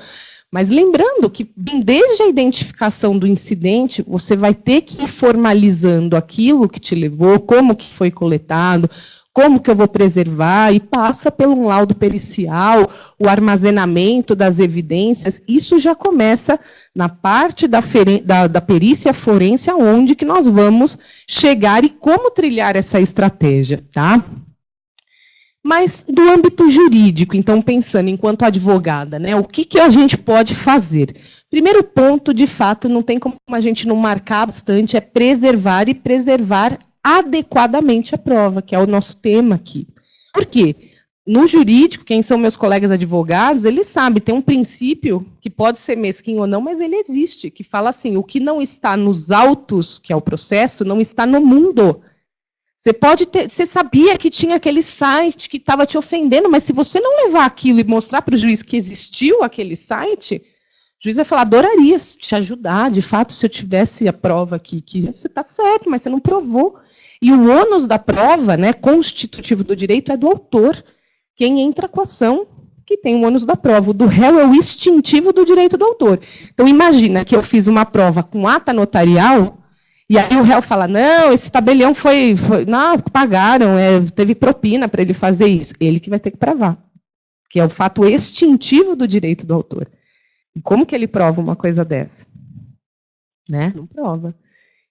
mas lembrando que desde a identificação do incidente, você vai ter que ir formalizando aquilo que te levou, como que foi coletado, como que eu vou preservar, e passa pelo laudo pericial, o armazenamento das evidências. Isso já começa na parte da perícia forense, onde que nós vamos chegar e como trilhar essa estratégia, tá? Mas do âmbito jurídico, então, pensando enquanto advogada, né, o que a gente pode fazer? Primeiro ponto, de fato, não tem como a gente não marcar bastante, é preservar e preservar adequadamente a prova, que é o nosso tema aqui. Por quê? No jurídico, quem são meus colegas advogados, eles sabem, tem um princípio que pode ser mesquinho ou não, mas ele existe, que fala assim, o que não está nos autos, que é o processo, não está no mundo. Você sabia que tinha aquele site que estava te ofendendo, mas se você não levar aquilo e mostrar para o juiz que existiu aquele site, o juiz vai falar, adoraria te ajudar, de fato, se eu tivesse a prova aqui, que você está certo, mas você não provou. E o ônus da prova, né, constitutivo do direito, é do autor. Quem entra com a ação, que tem o ônus da prova. O do réu é o extintivo do direito do autor. Então, imagina que eu fiz uma prova com ata notarial, e aí o réu fala, não, esse tabelião foi não, pagaram, teve propina para ele fazer isso. Ele que vai ter que provar, que é o fato extintivo do direito do autor. E como que ele prova uma coisa dessa? Né? Não prova.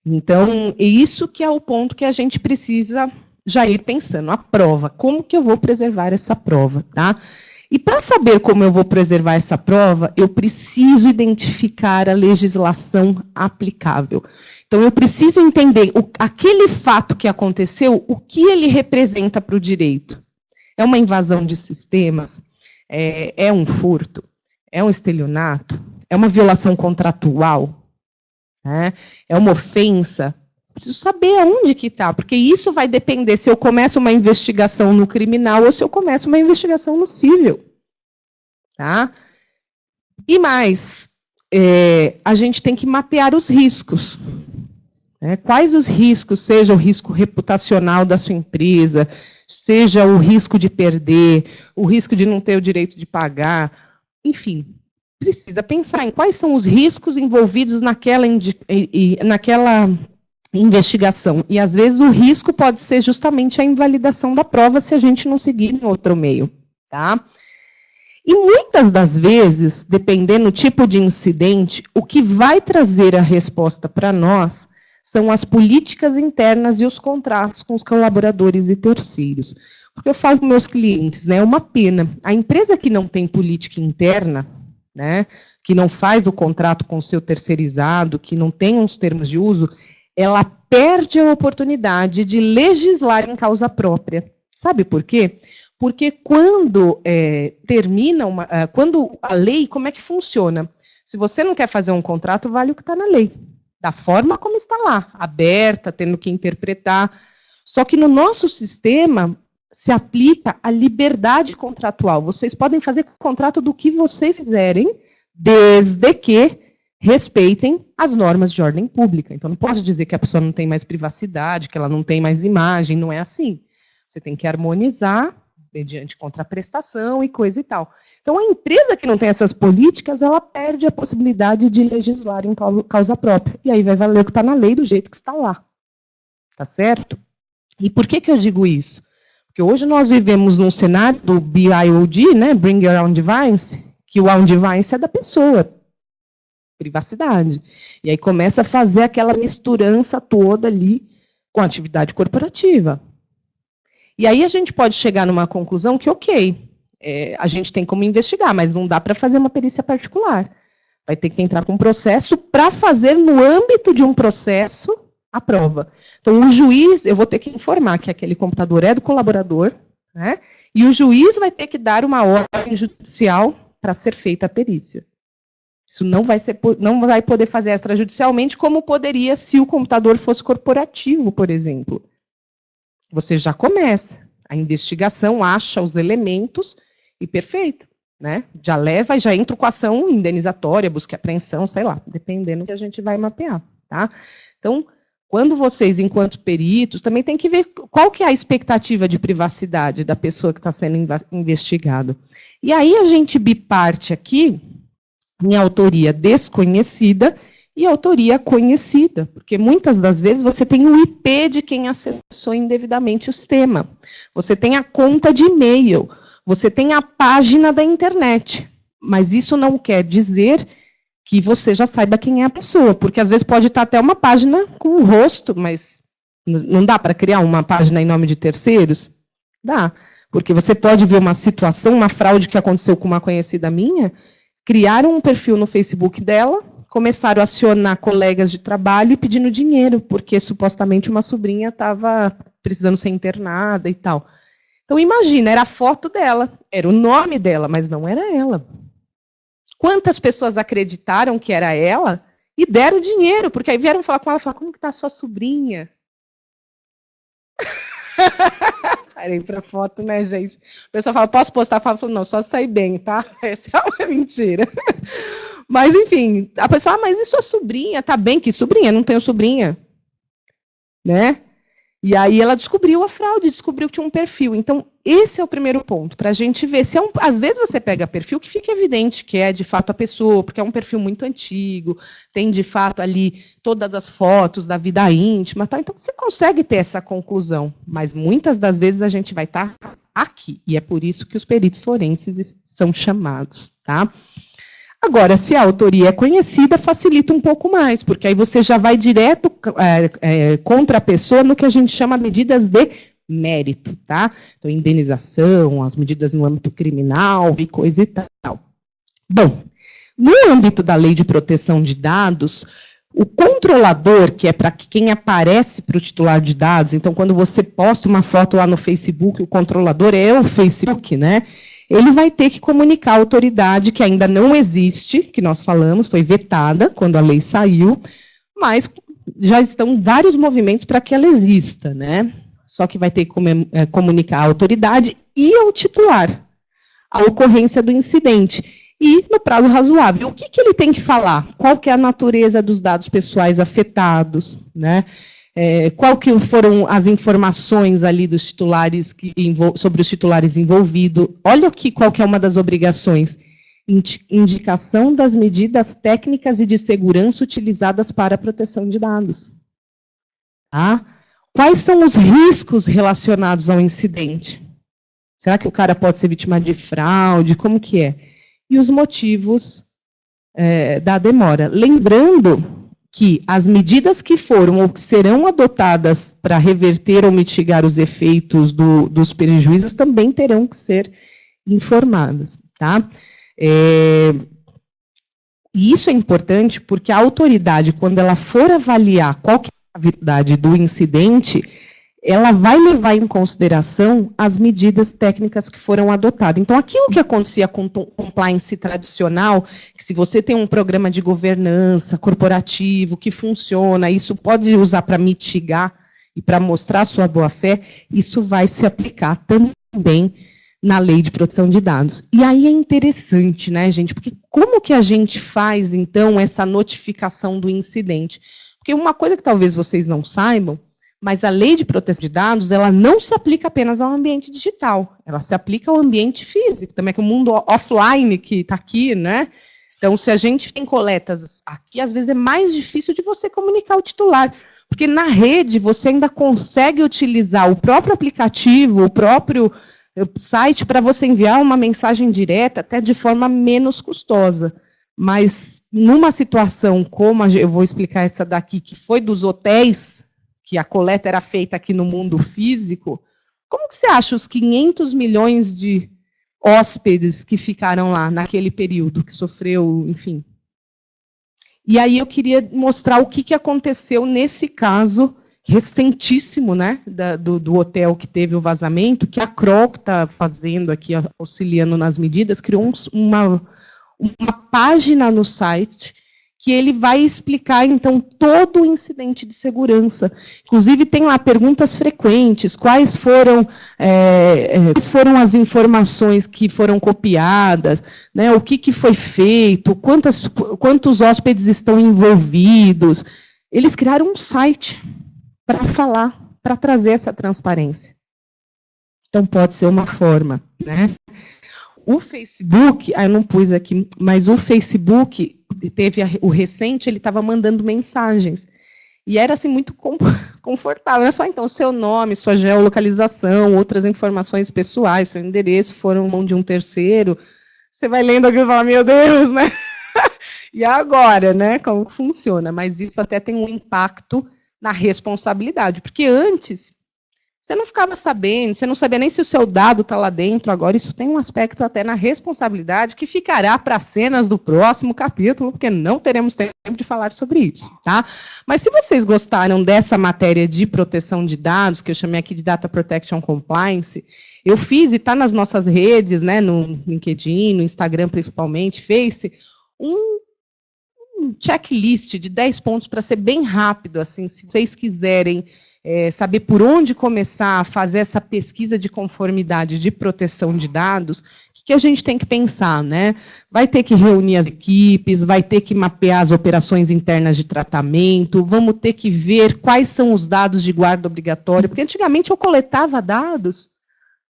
Então, isso que é o ponto que a gente precisa já ir pensando, a prova, como que eu vou preservar essa prova, tá? E para saber como eu vou preservar essa prova, eu preciso identificar a legislação aplicável. Então, eu preciso entender aquele fato que aconteceu, o que ele representa para o direito. É uma invasão de sistemas? É um furto? É um estelionato? É uma violação contratual? É uma ofensa? Preciso saber aonde que está, porque isso vai depender se eu começo uma investigação no criminal ou se eu começo uma investigação no civil. Tá? E mais, a gente tem que mapear os riscos. Quais os riscos, seja o risco reputacional da sua empresa, seja o risco de perder, o risco de não ter o direito de pagar, enfim, precisa pensar em quais são os riscos envolvidos naquela investigação. E, às vezes, o risco pode ser justamente a invalidação da prova se a gente não seguir em outro meio. Tá? E, muitas das vezes, dependendo do tipo de incidente, o que vai trazer a resposta para nós são as políticas internas e os contratos com os colaboradores e terceiros. Porque eu falo com meus clientes, né, é uma pena. A empresa que não tem política interna, né, que não faz o contrato com o seu terceirizado, que não tem uns termos de uso, ela perde a oportunidade de legislar em causa própria. Sabe por quê? Porque quando quando a lei, como é que funciona? Se você não quer fazer um contrato, vale o que está na lei. Da forma como está lá, aberta, tendo que interpretar. Só que no nosso sistema se aplica a liberdade contratual. Vocês podem fazer contrato do que vocês quiserem, desde que respeitem as normas de ordem pública. Então, não posso dizer que a pessoa não tem mais privacidade, que ela não tem mais imagem, não é assim. Você tem que harmonizar mediante contraprestação e coisa e tal. Então, a empresa que não tem essas políticas, ela perde a possibilidade de legislar em causa própria. E aí vai valer o que está na lei do jeito que está lá. Tá certo? E por que eu digo isso? Porque hoje nós vivemos num cenário do BIOD, né, Bring Your Own Device, que o own device é da pessoa, privacidade. E aí começa a fazer aquela misturança toda ali com a atividade corporativa. E aí a gente pode chegar numa conclusão que, ok, a gente tem como investigar, mas não dá para fazer uma perícia particular. Vai ter que entrar com um processo para fazer, no âmbito de um processo, a prova. Então, o juiz, eu vou ter que informar que aquele computador é do colaborador, né? E o juiz vai ter que dar uma ordem judicial para ser feita a perícia. Isso não vai poder fazer extrajudicialmente, como poderia se o computador fosse corporativo, por exemplo. Você já começa a investigação, acha os elementos e perfeito, né? Já leva e já entra com a ação indenizatória, busca apreensão, sei lá, dependendo do que a gente vai mapear, tá? Então, quando vocês, enquanto peritos, também tem que ver qual que é a expectativa de privacidade da pessoa que está sendo investigada. E aí a gente biparte aqui em autoria desconhecida e autoria conhecida, porque muitas das vezes você tem o IP de quem acessou indevidamente o sistema, você tem a conta de e-mail, você tem a página da internet, mas isso não quer dizer que você já saiba quem é a pessoa, porque às vezes pode estar até uma página com um rosto, mas não dá para criar uma página em nome de terceiros? Dá, porque você pode ver uma situação, uma fraude que aconteceu com uma conhecida minha, criaram um perfil no Facebook dela, começaram a acionar colegas de trabalho e pedindo dinheiro, porque supostamente uma sobrinha estava precisando ser internada e tal. Então imagina, era a foto dela, era o nome dela, mas não era ela. Quantas pessoas acreditaram que era ela e deram dinheiro, porque aí vieram falar com ela, falaram, como que está a sua sobrinha? Parei para foto, né, gente? O pessoal fala, posso postar? Eu falo, não, só sair bem, tá? Essa é uma mentira. Mas, enfim, a pessoa, mas e sua sobrinha? Tá bem, que sobrinha? Não tenho sobrinha. Né? E aí ela descobriu a fraude, descobriu que tinha um perfil. Então, esse é o primeiro ponto, para a gente ver se às vezes você pega perfil que fica evidente que é de fato a pessoa, porque é um perfil muito antigo, tem de fato ali todas as fotos da vida íntima, tal. Então você consegue ter essa conclusão, mas muitas das vezes a gente vai estar aqui, e é por isso que os peritos forenses são chamados, tá? Agora, se a autoria é conhecida, facilita um pouco mais, porque aí você já vai direto contra a pessoa no que a gente chama medidas de mérito, tá? Então, indenização, as medidas no âmbito criminal e coisa e tal. Bom, no âmbito da Lei de Proteção de Dados, o controlador, que é para quem aparece para o titular de dados, então, quando você posta uma foto lá no Facebook, o controlador é o Facebook, né? Ele vai ter que comunicar à autoridade que ainda não existe, que nós falamos, foi vetada quando a lei saiu, mas já estão vários movimentos para que ela exista, né? Só que vai ter que comunicar à autoridade e ao titular a ocorrência do incidente, e no prazo razoável. O que ele tem que falar? Qual que é a natureza dos dados pessoais afetados, né? Qual que foram as informações ali dos titulares sobre os titulares envolvidos. Olha aqui qual que é uma das obrigações. Indicação das medidas técnicas e de segurança utilizadas para a proteção de dados. Tá? Quais são os riscos relacionados ao incidente? Será que o cara pode ser vítima de fraude? Como que é? E os motivos da demora. Lembrando que as medidas que foram ou que serão adotadas para reverter ou mitigar os efeitos dos prejuízos também terão que ser informadas, tá? E isso é importante porque a autoridade, quando ela for avaliar qual que é a gravidade do incidente, ela vai levar em consideração as medidas técnicas que foram adotadas. Então, aquilo que acontecia com compliance tradicional, que se você tem um programa de governança corporativo que funciona, isso pode usar para mitigar e para mostrar sua boa-fé, isso vai se aplicar também na Lei de Proteção de Dados. E aí é interessante, né, gente? Porque como que a gente faz, então, essa notificação do incidente? Porque uma coisa que talvez vocês não saibam, mas a Lei de Proteção de Dados, ela não se aplica apenas ao ambiente digital, ela se aplica ao ambiente físico, também que o mundo offline que está aqui, né? Então, se a gente tem coletas aqui, às vezes é mais difícil de você comunicar o titular, porque na rede você ainda consegue utilizar o próprio aplicativo, o próprio site para você enviar uma mensagem direta, até de forma menos custosa. Mas numa situação como eu vou explicar essa daqui, que foi dos hotéis, que a coleta era feita aqui no mundo físico, como que você acha os 500 milhões de hóspedes que ficaram lá naquele período, que sofreu, enfim. E aí eu queria mostrar o que aconteceu nesse caso recentíssimo, né, do hotel que teve o vazamento, que a Kroll, que está fazendo aqui, auxiliando nas medidas, criou uma página no site que ele vai explicar, então, todo o incidente de segurança. Inclusive, tem lá perguntas frequentes, quais foram as informações que foram copiadas, né, o que foi feito, quantos hóspedes estão envolvidos. Eles criaram um site para falar, para trazer essa transparência. Então, pode ser uma forma, né? O Facebook, eu não pus aqui, mas o Facebook teve o recente, ele estava mandando mensagens. E era assim muito confortável. Ele falou, então, seu nome, sua geolocalização, outras informações pessoais, seu endereço foram mão de um terceiro. Você vai lendo aquilo e fala, meu Deus, né? E agora, né? Como funciona? Mas isso até tem um impacto na responsabilidade, porque antes você não ficava sabendo, você não sabia nem se o seu dado está lá dentro. Agora isso tem um aspecto até na responsabilidade que ficará para cenas do próximo capítulo, porque não teremos tempo de falar sobre isso, tá? Mas se vocês gostaram dessa matéria de proteção de dados, que eu chamei aqui de Data Protection Compliance, eu fiz, e está nas nossas redes, né, no LinkedIn, no Instagram principalmente, Face, um checklist de 10 pontos para ser bem rápido, assim, se vocês quiserem saber por onde começar a fazer essa pesquisa de conformidade de proteção de dados, o que a gente tem que pensar, né? Vai ter que reunir as equipes, vai ter que mapear as operações internas de tratamento, vamos ter que ver quais são os dados de guarda obrigatória, porque antigamente eu coletava dados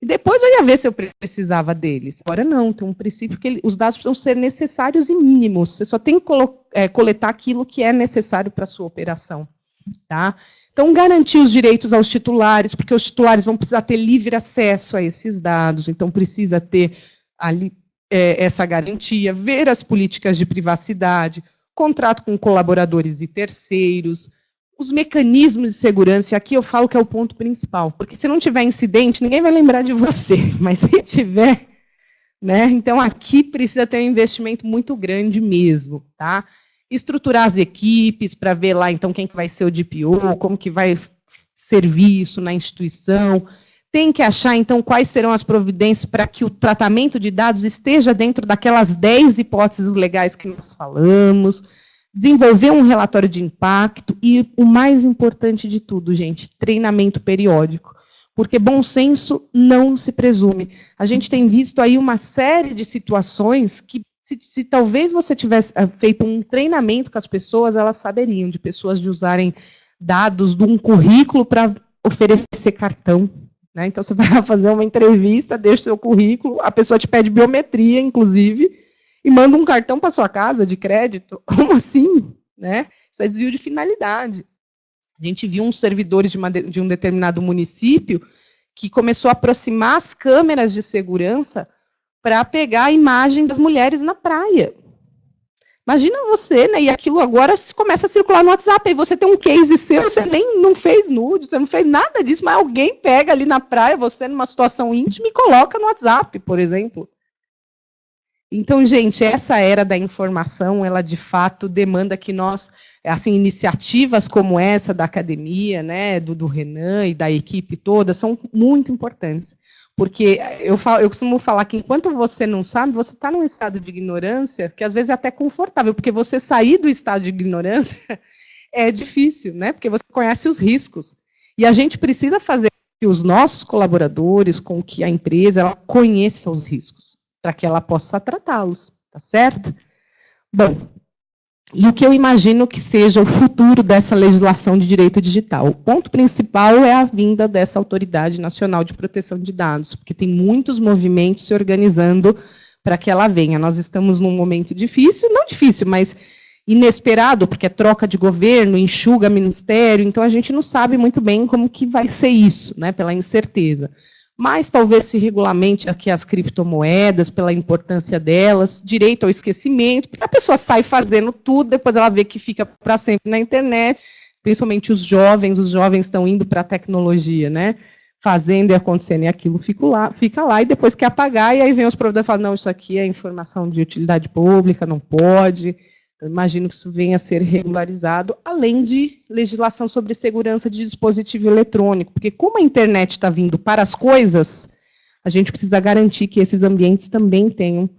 e depois eu ia ver se eu precisava deles. Agora não, tem um princípio que os dados precisam ser necessários e mínimos, você só tem que coletar aquilo que é necessário para a sua operação, tá? Então, garantir os direitos aos titulares, porque os titulares vão precisar ter livre acesso a esses dados, então precisa ter ali essa garantia, ver as políticas de privacidade, contrato com colaboradores e terceiros, os mecanismos de segurança, e aqui eu falo que é o ponto principal, porque se não tiver incidente, ninguém vai lembrar de você, mas se tiver, né, então aqui precisa ter um investimento muito grande mesmo, tá? Estruturar as equipes para ver lá, então, quem que vai ser o DPO, como que vai servir isso na instituição. Tem que achar, então, quais serão as providências para que o tratamento de dados esteja dentro daquelas 10 hipóteses legais que nós falamos. Desenvolver um relatório de impacto e, o mais importante de tudo, gente, treinamento periódico. Porque bom senso não se presume. A gente tem visto aí uma série de situações que, se talvez você tivesse feito um treinamento com as pessoas, elas saberiam, de pessoas de usarem dados de um currículo para oferecer cartão, né? Então, você vai lá fazer uma entrevista, deixa o seu currículo, a pessoa te pede biometria, inclusive, e manda um cartão para sua casa de crédito. Como assim? Né? Isso é desvio de finalidade. A gente viu uns servidores de um determinado município que começou a aproximar as câmeras de segurança para pegar a imagem das mulheres na praia. Imagina você, né? E aquilo agora começa a circular no WhatsApp, aí você tem um case seu, você nem não fez nude, você não fez nada disso, mas alguém pega ali na praia, você numa situação íntima e coloca no WhatsApp, por exemplo. Então, gente, essa era da informação, ela de fato demanda que nós, assim, iniciativas como essa da academia, né, do Renan e da equipe toda, são muito importantes. Porque eu costumo falar que enquanto você não sabe, você está num estado de ignorância, que às vezes é até confortável, porque você sair do estado de ignorância é difícil, né? Porque você conhece os riscos. E a gente precisa fazer que os nossos colaboradores, com que a empresa, ela conheça os riscos, para que ela possa tratá-los, tá certo? Bom, e o que eu imagino que seja o futuro dessa legislação de direito digital? O ponto principal é a vinda dessa Autoridade Nacional de Proteção de Dados, porque tem muitos movimentos se organizando para que ela venha. Nós estamos num momento difícil, não difícil, mas inesperado, porque é troca de governo, enxuga ministério, então a gente não sabe muito bem como que vai ser isso, né, pela incerteza. Mas talvez se regulamente aqui as criptomoedas, pela importância delas, direito ao esquecimento, porque a pessoa sai fazendo tudo, depois ela vê que fica para sempre na internet, principalmente os jovens estão indo para a tecnologia, né? fazendo e acontecendo, e aquilo fica lá, e depois quer apagar, e aí vem os provedores e falam, não, isso aqui é informação de utilidade pública, não pode. Então, imagino que isso venha a ser regularizado, além de legislação sobre segurança de dispositivo eletrônico, porque como a internet está vindo para as coisas, a gente precisa garantir que esses ambientes também tenham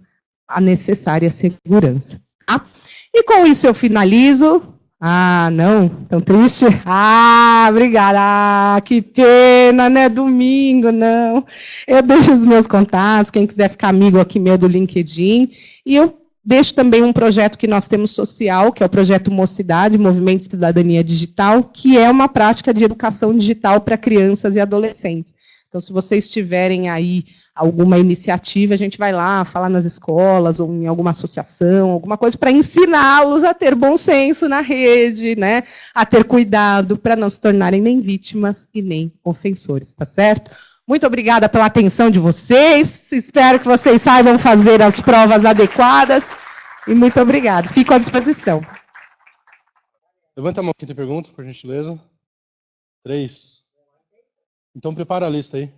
a necessária segurança. Tá? E com isso eu finalizo. Ah, não? Tão triste? Ah, obrigada. Ah, que pena, né? Domingo, não. Eu deixo os meus contatos, quem quiser ficar amigo aqui meu do LinkedIn. E eu deixo também um projeto que nós temos social, que é o projeto Mocidade, Movimento de Cidadania Digital, que é uma prática de educação digital para crianças e adolescentes. Então, se vocês tiverem aí alguma iniciativa, a gente vai lá falar nas escolas ou em alguma associação, alguma coisa para ensiná-los a ter bom senso na rede, né? A ter cuidado para não se tornarem nem vítimas e nem ofensores, tá certo? Muito obrigada pela atenção de vocês, espero que vocês saibam fazer as provas adequadas e muito obrigada. Fico à disposição. Levanta a mão quem tem pergunta, por gentileza. 3. Então prepara a lista aí.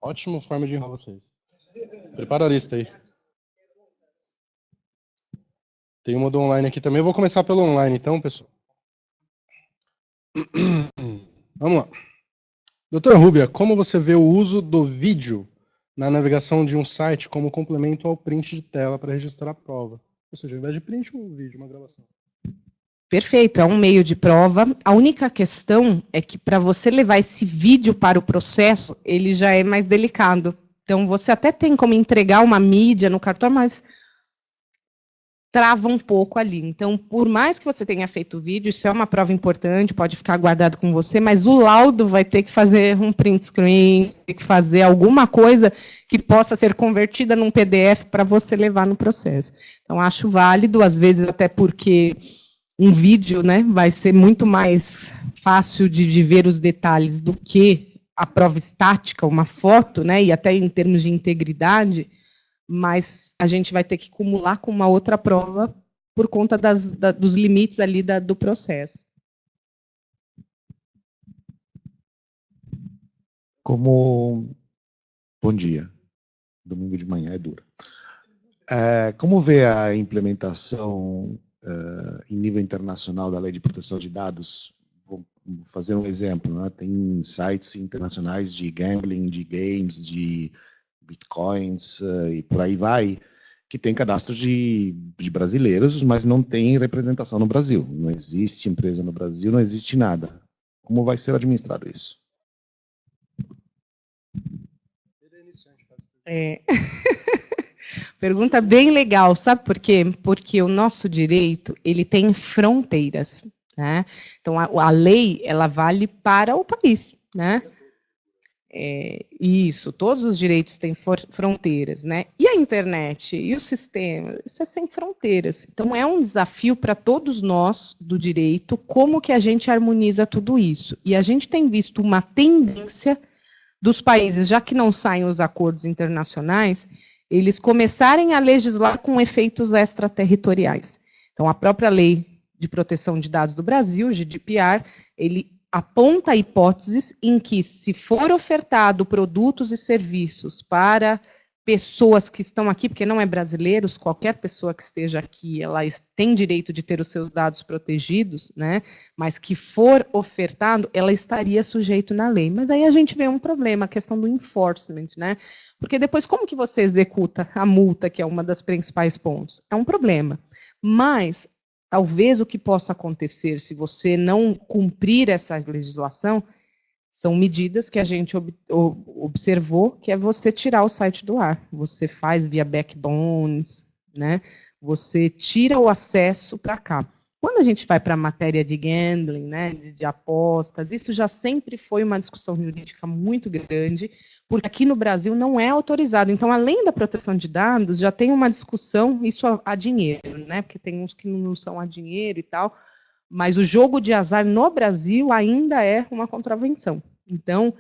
Ótima forma de enrolar vocês. Prepara a lista aí. Tem uma do online aqui também. Eu vou começar pelo online, então, pessoal. Vamos lá. Doutora Rúbia, como você vê o uso do vídeo na navegação de um site como complemento ao print de tela para registrar a prova? Ou seja, ao invés de print, um vídeo, uma gravação. Perfeito, é um meio de prova. A única questão é que para você levar esse vídeo para o processo, ele já é mais delicado. Então, você até tem como entregar uma mídia no cartório, mas trava um pouco ali. Então, por mais que você tenha feito o vídeo, isso é uma prova importante, pode ficar guardado com você, mas o laudo vai ter que fazer um print screen, tem que fazer alguma coisa que possa ser convertida num PDF para você levar no processo. Então, acho válido, às vezes até porque um vídeo, né, vai ser muito mais fácil de ver os detalhes do que a prova estática, uma foto, né, e até em termos de integridade, mas a gente vai ter que acumular com uma outra prova por conta dos limites ali do processo. Bom dia. Domingo de manhã é duro. Como vê a implementação em nível internacional da Lei de Proteção de Dados? Vou fazer um exemplo, né? Tem sites internacionais de gambling, de games, de bitcoins e por aí vai, que tem cadastro de brasileiros, mas não tem representação no Brasil. Não existe empresa no Brasil, não existe nada. Como vai ser administrado isso? Pergunta bem legal, sabe por quê? Porque o nosso direito, ele tem fronteiras, né? Então, a lei, ela vale para o país, né? Isso, todos os direitos têm fronteiras, né? E a internet, e o sistema, isso é sem fronteiras. Então, é um desafio para todos nós, do direito, como que a gente harmoniza tudo isso. E a gente tem visto uma tendência dos países, já que não saem os acordos internacionais, eles começarem a legislar com efeitos extraterritoriais. Então, a própria Lei de Proteção de Dados do Brasil, GDPR, ele aponta hipóteses em que, se for ofertado produtos e serviços para pessoas que estão aqui, porque não é brasileiros, qualquer pessoa que esteja aqui, ela tem direito de ter os seus dados protegidos, né, mas que for ofertado, ela estaria sujeito na lei. Mas aí a gente vê um problema, a questão do enforcement, né, porque depois como que você executa a multa, que é uma das principais pontos? É um problema. Mas talvez o que possa acontecer se você não cumprir essa legislação são medidas que a gente observou, que é você tirar o site do ar. Você faz via backbones, né? Você tira o acesso para cá. Quando a gente vai para a matéria de gambling, né, de apostas, isso já sempre foi uma discussão jurídica muito grande, porque aqui no Brasil não é autorizado. Então, além da proteção de dados, já tem uma discussão, isso a dinheiro, né? Porque tem uns que não são a dinheiro e tal, mas o jogo de azar no Brasil ainda é uma contravenção. Então,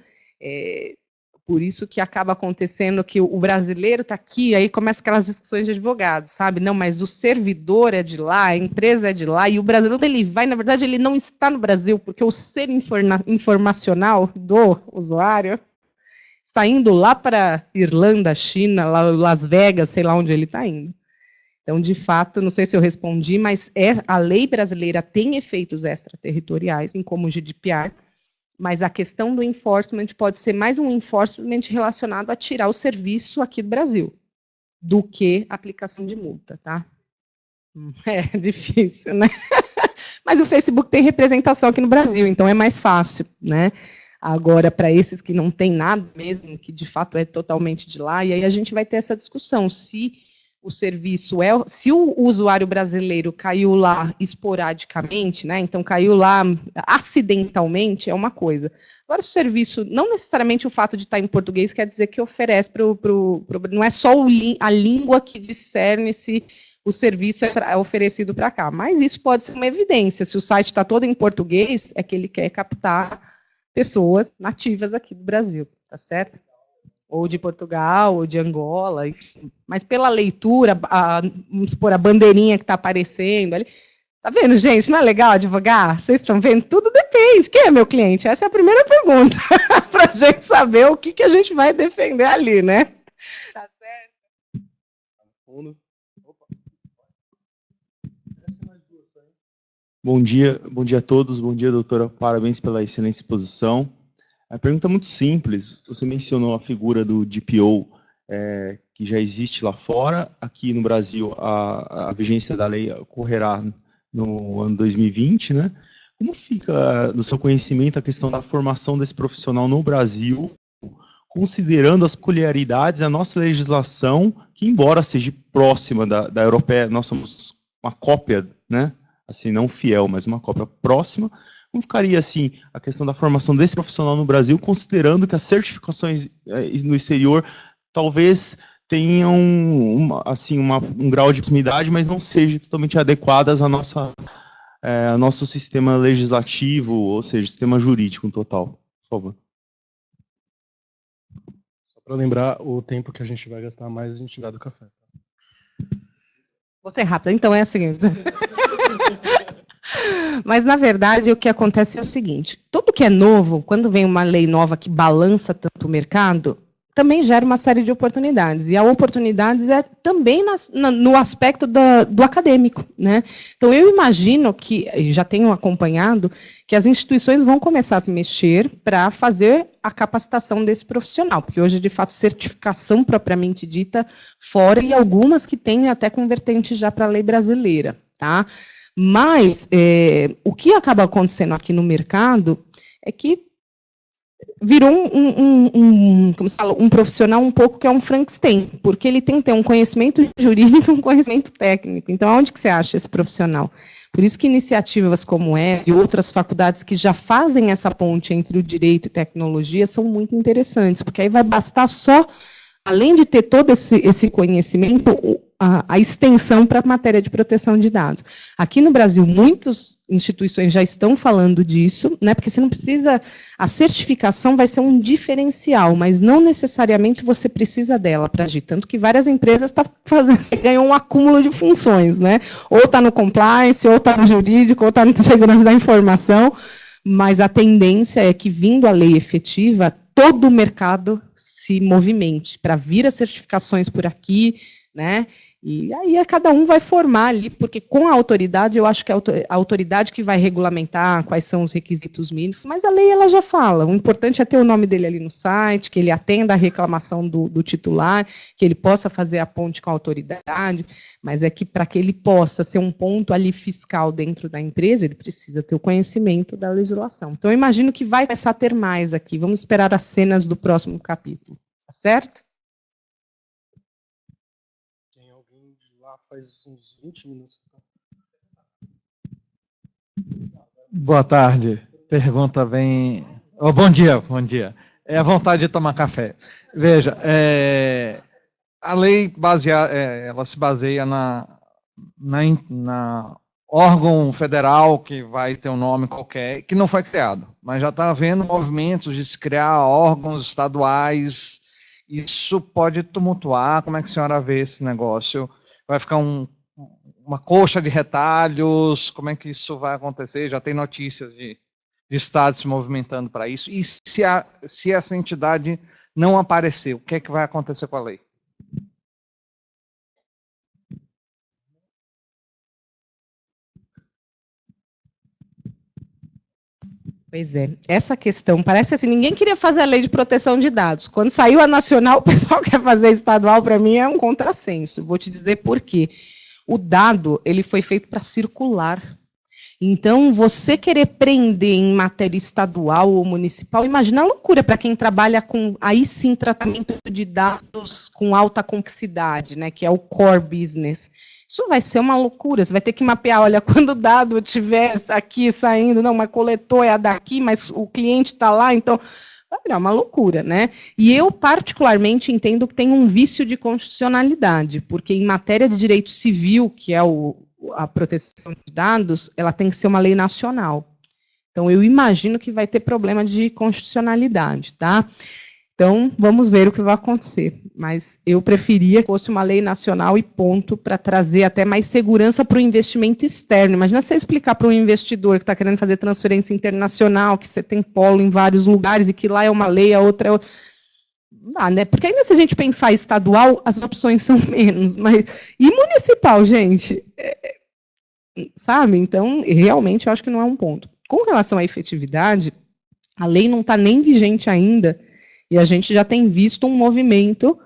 por isso que acaba acontecendo que o brasileiro está aqui, aí começa aquelas discussões de advogados, sabe? Não, mas o servidor é de lá, a empresa é de lá, e o brasileiro, ele vai, na verdade, ele não está no Brasil, porque o ser informacional do usuário está indo lá para Irlanda, China, Las Vegas, sei lá onde ele está indo. Então, de fato, não sei se eu respondi, mas a lei brasileira tem efeitos extraterritoriais, como o GDPR, mas a questão do enforcement pode ser mais um enforcement relacionado a tirar o serviço aqui do Brasil, do que aplicação de multa, tá? É difícil, né? Mas o Facebook tem representação aqui no Brasil, então é mais fácil, né? Agora, para esses que não tem nada mesmo, que de fato é totalmente de lá, e aí a gente vai ter essa discussão, se o serviço se o usuário brasileiro caiu lá esporadicamente, né, então caiu lá acidentalmente, é uma coisa. Agora, se o serviço, não necessariamente o fato de estar em português quer dizer que oferece não é só a língua que discerne se o serviço é oferecido para cá, mas isso pode ser uma evidência, se o site está todo em português, é que ele quer captar pessoas nativas aqui do Brasil, tá certo? Ou de Portugal, ou de Angola, enfim. Mas pela leitura, vamos supor, a bandeirinha que está aparecendo ali. Tá vendo, gente? Não é legal advogar? Vocês estão vendo? Tudo depende. Quem é meu cliente? Essa é a primeira pergunta, para a gente saber o que a gente vai defender ali, né? Tá certo? Bom dia a todos, bom dia, doutora, parabéns pela excelente exposição. A pergunta é muito simples, você mencionou a figura do DPO, que já existe lá fora, aqui no Brasil a vigência da lei ocorrerá no ano 2020, né? Como fica, no seu conhecimento, a questão da formação desse profissional no Brasil, considerando as peculiaridades da nossa legislação, que embora seja próxima da europeia, nós somos uma cópia, né? Assim, não fiel, mas uma cópia próxima. Como ficaria, assim, a questão da formação desse profissional no Brasil, considerando que as certificações no exterior talvez tenham um grau de proximidade, mas não sejam totalmente adequadas ao nosso sistema legislativo, ou seja, sistema jurídico no total? Por favor. Só para lembrar, o tempo que a gente vai gastar mais, a gente dá do café. Vou ser rápida, então é assim. Mas, na verdade, o que acontece é o seguinte, tudo que é novo, quando vem uma lei nova que balança tanto o mercado, também gera uma série de oportunidades, e a oportunidades é também no aspecto do acadêmico, né? Então, eu imagino que, já tenho acompanhado, que as instituições vão começar a se mexer para fazer a capacitação desse profissional, porque hoje, de fato, certificação propriamente dita fora, e algumas que têm até convertente já para a lei brasileira, tá? Mas o que acaba acontecendo aqui no mercado é que virou como se fala, um profissional um pouco que é um Frankenstein, porque ele tem que ter um conhecimento jurídico e um conhecimento técnico. Então, onde que você acha esse profissional? Por isso que iniciativas como essa e outras faculdades que já fazem essa ponte entre o direito e tecnologia são muito interessantes, porque aí vai bastar só, além de ter todo esse conhecimento, a extensão para a matéria de proteção de dados. Aqui no Brasil, muitas instituições já estão falando disso, né, porque você não precisa, a certificação vai ser um diferencial, mas não necessariamente você precisa dela para agir, tanto que várias empresas ganham um acúmulo de funções, né, ou está no compliance, ou está no jurídico, ou está na segurança da informação, mas a tendência é que, vindo a lei efetiva, todo o mercado se movimente para vir as certificações por aqui, né? E aí cada um vai formar ali, porque com a autoridade, eu acho que é a autoridade que vai regulamentar quais são os requisitos mínimos, mas a lei ela já fala, o importante é ter o nome dele ali no site, que ele atenda a reclamação do titular, que ele possa fazer a ponte com a autoridade, mas é que para que ele possa ser um ponto ali fiscal dentro da empresa, ele precisa ter o conhecimento da legislação. Então, eu imagino que vai começar a ter mais aqui, vamos esperar as cenas do próximo capítulo, tá certo? Faz uns 20 minutos. Boa tarde. Pergunta bem... Oh, bom dia, bom dia. É a vontade de tomar café. Veja, a lei ela se baseia na órgão federal que vai ter um nome qualquer, que não foi criado, mas já está havendo movimentos de se criar órgãos estaduais. Isso pode tumultuar. Como é que a senhora vê esse negócio? Vai ficar uma coxa de retalhos? Como é que isso vai acontecer? Já tem notícias de estados se movimentando para isso. E se essa entidade não aparecer, o que é que vai acontecer com a lei? Pois é, essa questão, parece assim, ninguém queria fazer a lei de proteção de dados. Quando saiu a nacional, o pessoal quer fazer a estadual, para mim é um contrassenso. Vou te dizer por quê. O dado, ele foi feito para circular. Então, você querer prender em matéria estadual ou municipal, imagina a loucura para quem trabalha com, aí sim, tratamento de dados com alta complexidade, né, que é o core business. Isso vai ser uma loucura, você vai ter que mapear, olha, quando o dado estiver aqui saindo, não, mas coletou é a daqui, mas o cliente está lá, então vai virar uma loucura, né? E eu, particularmente, entendo que tem um vício de constitucionalidade, porque em matéria de direito civil, que é a proteção de dados, ela tem que ser uma lei nacional. Então, eu imagino que vai ter problema de constitucionalidade, tá? Então, vamos ver o que vai acontecer. Mas eu preferia que fosse uma lei nacional e ponto, para trazer até mais segurança para o investimento externo. Imagina você explicar para um investidor que está querendo fazer transferência internacional, que você tem polo em vários lugares e que lá é uma lei, a outra é outra. Não, né? Porque ainda se a gente pensar estadual, as opções são menos. Mas e municipal, gente? Sabe? Então, realmente, eu acho que não é um ponto. Com relação à efetividade, a lei não está nem vigente ainda, e a gente já tem visto um movimento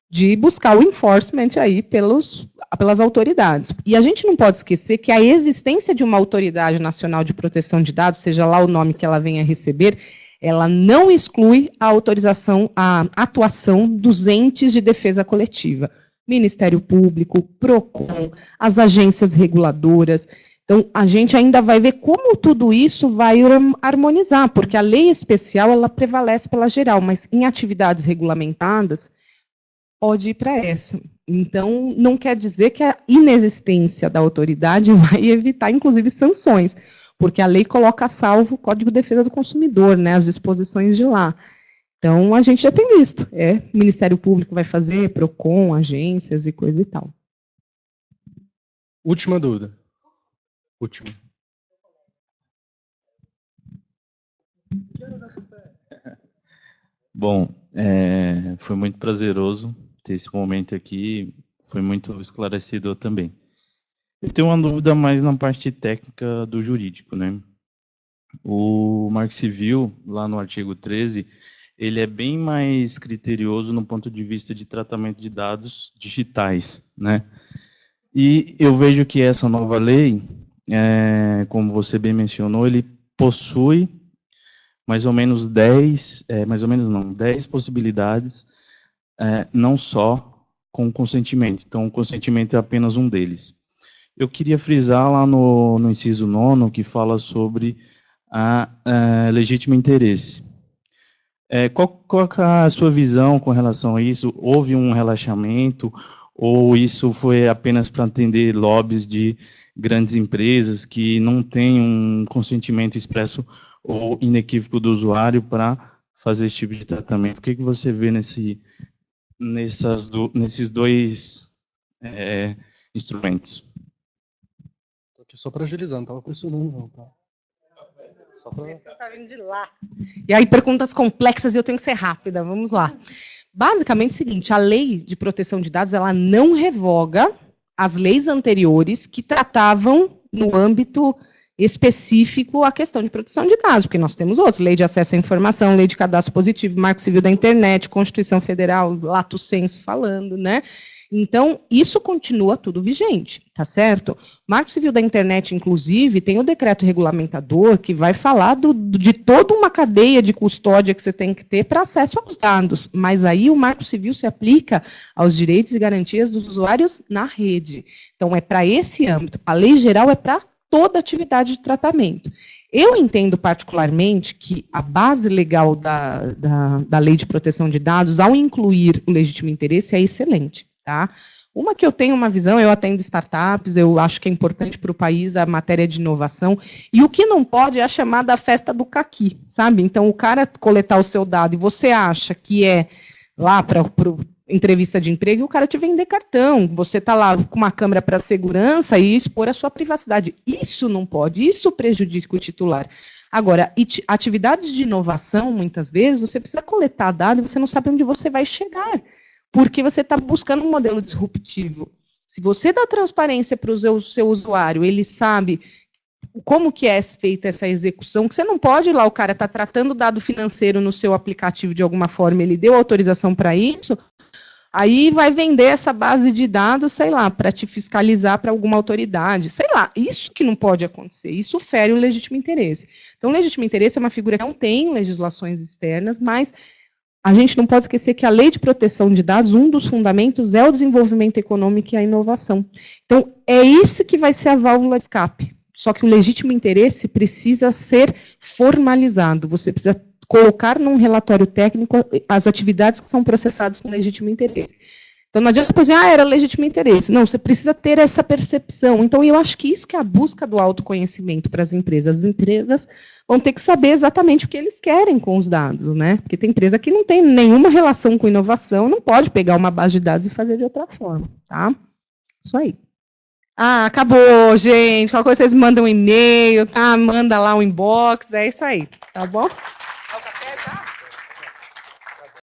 de buscar o enforcement aí pelas autoridades. E a gente não pode esquecer que a existência de uma autoridade nacional de proteção de dados, seja lá o nome que ela venha a receber, ela não exclui a autorização, a atuação dos entes de defesa coletiva. Ministério Público, PROCON, as agências reguladoras. Então, a gente ainda vai ver como tudo isso vai harmonizar, porque a lei especial, ela prevalece pela geral, mas em atividades regulamentadas, pode ir para essa. Então, não quer dizer que a inexistência da autoridade vai evitar, inclusive, sanções, porque a lei coloca a salvo o Código de Defesa do Consumidor, né, as disposições de lá. Então, a gente já tem visto, Ministério Público vai fazer, PROCON, agências e coisa e tal. Última dúvida. Última. Bom, foi muito prazeroso ter esse momento aqui, foi muito esclarecedor também. Eu tenho uma dúvida mais na parte técnica do jurídico, né? O Marco Civil, lá no artigo 13, ele é bem mais criterioso no ponto de vista de tratamento de dados digitais, né? E eu vejo que essa nova lei, como você bem mencionou, ele possui mais ou menos 10 possibilidades, não só com consentimento. Então, o consentimento é apenas um deles. Eu queria frisar lá no inciso 9, que fala sobre a legítimo interesse. Qual é a sua visão com relação a isso? Houve um relaxamento ou isso foi apenas para atender lobbies de grandes empresas que não têm um consentimento expresso ou inequívoco do usuário para fazer esse tipo de tratamento? O que você vê nesses dois instrumentos? Estou aqui só para agilizar, não estava pressionando não, tá? Só para... Tá vindo de lá. E aí, perguntas complexas e eu tenho que ser rápida, vamos lá. Basicamente é o seguinte, a lei de proteção de dados, ela não revoga as leis anteriores que tratavam no âmbito específico a questão de proteção de dados, porque nós temos outros, lei de acesso à informação, lei de cadastro positivo, Marco Civil da Internet, Constituição Federal, lato sensu falando, né? Então, isso continua tudo vigente, tá certo? Marco Civil da Internet, inclusive, tem o decreto regulamentador que vai falar de toda uma cadeia de custódia que você tem que ter para acesso aos dados, mas aí o Marco Civil se aplica aos direitos e garantias dos usuários na rede. Então, é para esse âmbito. A lei geral é para toda atividade de tratamento. Eu entendo particularmente que a base legal da lei de proteção de dados, ao incluir o legítimo interesse, é excelente. Tá? Uma que eu tenho uma visão, eu atendo startups, eu acho que é importante para o país a matéria de inovação, e o que não pode é a chamada festa do caqui, sabe? Então, o cara coletar o seu dado e você acha que é lá para entrevista de emprego e o cara te vender cartão, você está lá com uma câmera para segurança e expor a sua privacidade. Isso não pode, isso prejudica o titular. Agora, atividades de inovação, muitas vezes, você precisa coletar dados e você não sabe onde você vai chegar, porque você está buscando um modelo disruptivo. Se você dá transparência para o seu usuário, ele sabe como que é feita essa execução, que você não pode ir lá, o cara está tratando dado financeiro no seu aplicativo de alguma forma, ele deu autorização para isso, aí vai vender essa base de dados, sei lá, para te fiscalizar para alguma autoridade, sei lá, isso que não pode acontecer, isso fere o legítimo interesse. Então, o legítimo interesse é uma figura que não tem legislações externas, mas a gente não pode esquecer que a lei de proteção de dados, um dos fundamentos é o desenvolvimento econômico e a inovação. Então, é isso que vai ser a válvula de escape. Só que o legítimo interesse precisa ser formalizado, você precisa colocar num relatório técnico as atividades que são processadas com legítimo interesse. Então, não adianta dizer, era legítimo interesse. Não, você precisa ter essa percepção. Então, eu acho que isso que é a busca do autoconhecimento para as empresas. As empresas vão ter que saber exatamente o que eles querem com os dados, né? Porque tem empresa que não tem nenhuma relação com inovação, não pode pegar uma base de dados e fazer de outra forma, tá? Isso aí. Ah, acabou, gente. Qualquer coisa, vocês mandam um e-mail, tá? Manda lá um inbox, é isso aí, tá bom?